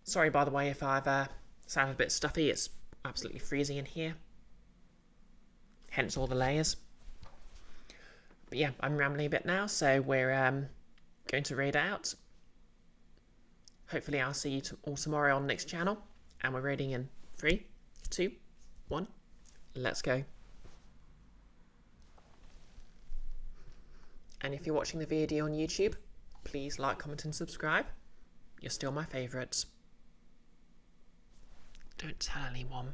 Sorry, by the way, if I've sounded a bit stuffy. It's absolutely freezing in here. Hence all the layers. But yeah, I'm rambling a bit now, so we're going to raid out. Hopefully I'll see you all tomorrow on Nick's channel. And we're raiding in 3, 2, 1. Let's go. And if you're watching the video on YouTube, please like, comment and subscribe. You're still my favourites. Don't tell anyone.